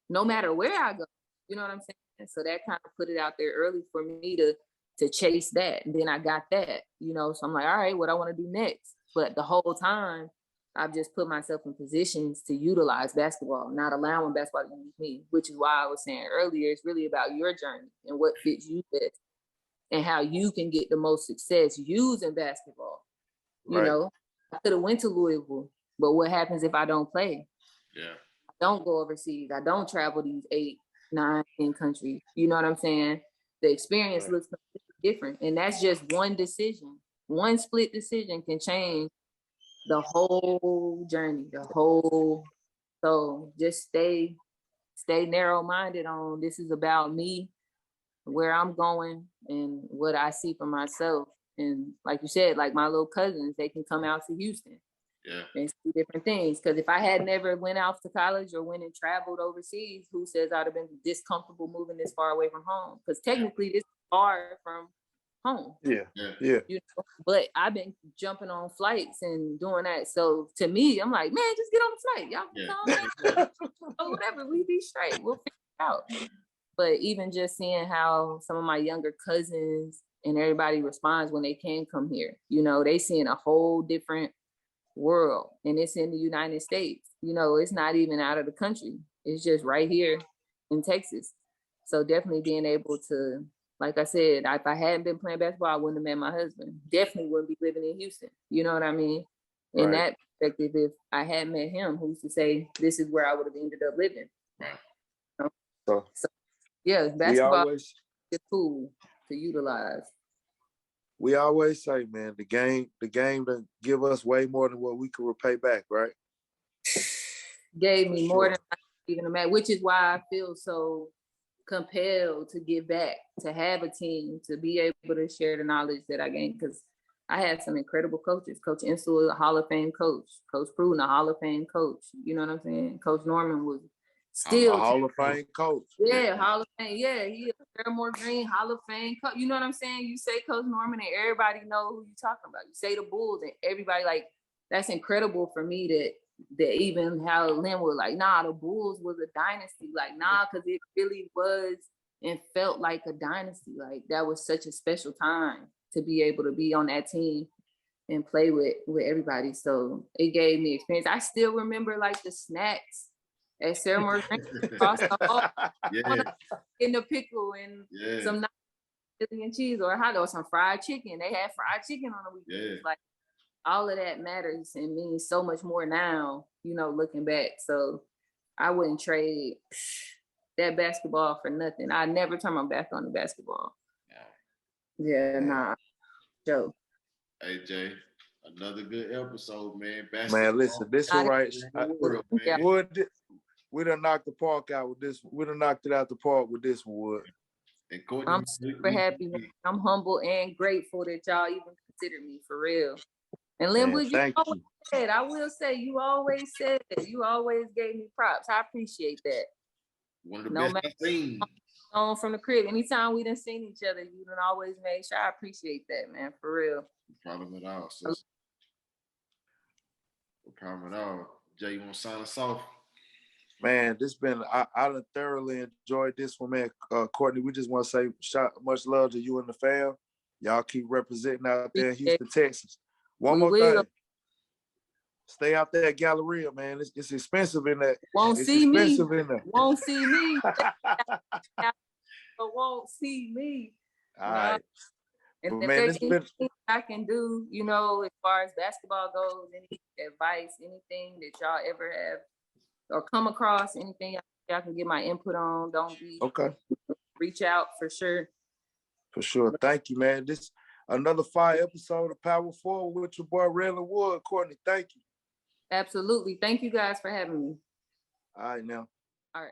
No matter where I go. You know what I'm saying? So that kind of put it out there early for me to chase that. And then I got that, you know. So I'm like, all right, what I want to do next. But the whole time, I've just put myself in positions to utilize basketball, not allowing basketball to use me, which is why I was saying earlier, it's really about your journey and what fits you best and how you can get the most success using basketball. You know, I could have went to Louisville, but what happens if I don't play? Yeah. I don't go overseas. I don't travel these 8, 9, 10 countries. You know what I'm saying? The experience looks different. And that's just one decision. One split decision can change the whole journey, so just stay narrow-minded on, this is about me, where I'm going, and what I see for myself. And like you said, like my little cousins, they can come out to Houston and see different things. Because if I had never went out to college or went and traveled overseas, who says I'd have been this comfortable moving this far away from home? Because technically this is far from home. Yeah. You know? But I've been jumping on flights and doing that. So to me, I'm like, man, just get on the flight. Y'all can come whatever, we be straight. We'll figure it out. But even just seeing how some of my younger cousins and everybody responds when they can come here, you know, they seeing a whole different world, and it's in the United States. You know, it's not even out of the country. It's just right here in Texas. So definitely being able to, like I said, if I hadn't been playing basketball, I wouldn't have met my husband. Definitely wouldn't be living in Houston. You know what I mean? In that perspective, if I hadn't met him, who's to say this is where I would have ended up living? You know? So yeah, basketball is a tool to utilize. We always say, man, the game to give us way more than what we could repay back, right? Gave me more than I could even imagine, which is why I feel so compelled to give back, to have a team, to be able to share the knowledge that I gained. Because I had some incredible coaches. Coach Insel, a Hall of Fame coach. Coach Pruden, a Hall of Fame coach. You know what I'm saying? Coach Norman was still a Hall of Fame coach. Yeah, Hall of Fame. Yeah, he is Fairmore Green Hall of Fame coach. You know what I'm saying? You say Coach Norman and everybody know who you're talking about. You say the Bulls and everybody, like, that's incredible for me that even how Lynn was like, nah, the Bulls was a dynasty. Like, nah, because it really was and felt like a dynasty. Like, that was such a special time to be able to be on that team and play with everybody. So it gave me experience. I still remember like the snacks at Sarah Moore across the hall, in the pickle and some chili and cheese or hot dog, some fried chicken. They had fried chicken on the weekends. Like, all of that matters and means so much more now, you know, looking back. So I wouldn't trade that basketball for nothing. I never turn my back on the basketball. Yeah, nah, Joe. Hey Jay, another good episode, man. Man, listen, this one right. Yeah. Wood, we done knocked the park out with this. We done knocked it out the park with this one, Wood. And Courtney, I'm super happy. Man. I'm humble and grateful that y'all even consider me for real. And Linwood, you always said, I will say, you always said that. You always gave me props. I appreciate that. One of the best I've seen. On from the crib. Anytime we done seen each other, you done always made sure. I appreciate that, man, for real. No problem at all, sis. No problem at all. Jay, you want to sign us off? Man, I done thoroughly enjoyed this one, man. Courtney, we just want to say much love to you and the fam. Y'all keep representing out there in Houston, Texas. One more thing. Stay out there at Galleria, man. It's expensive in that. Won't see me. Won't see me. But won't see me. All right. And if there's anything I can do, you know, as far as basketball goes, any advice, anything that y'all ever have or come across, anything y'all can get my input on, don't be reach out for sure. For sure. Thank you, man. This another fire episode of Power Forward with your boy Raylan Wood. Courtney, thank you. Absolutely. Thank you guys for having me. All right now. All right.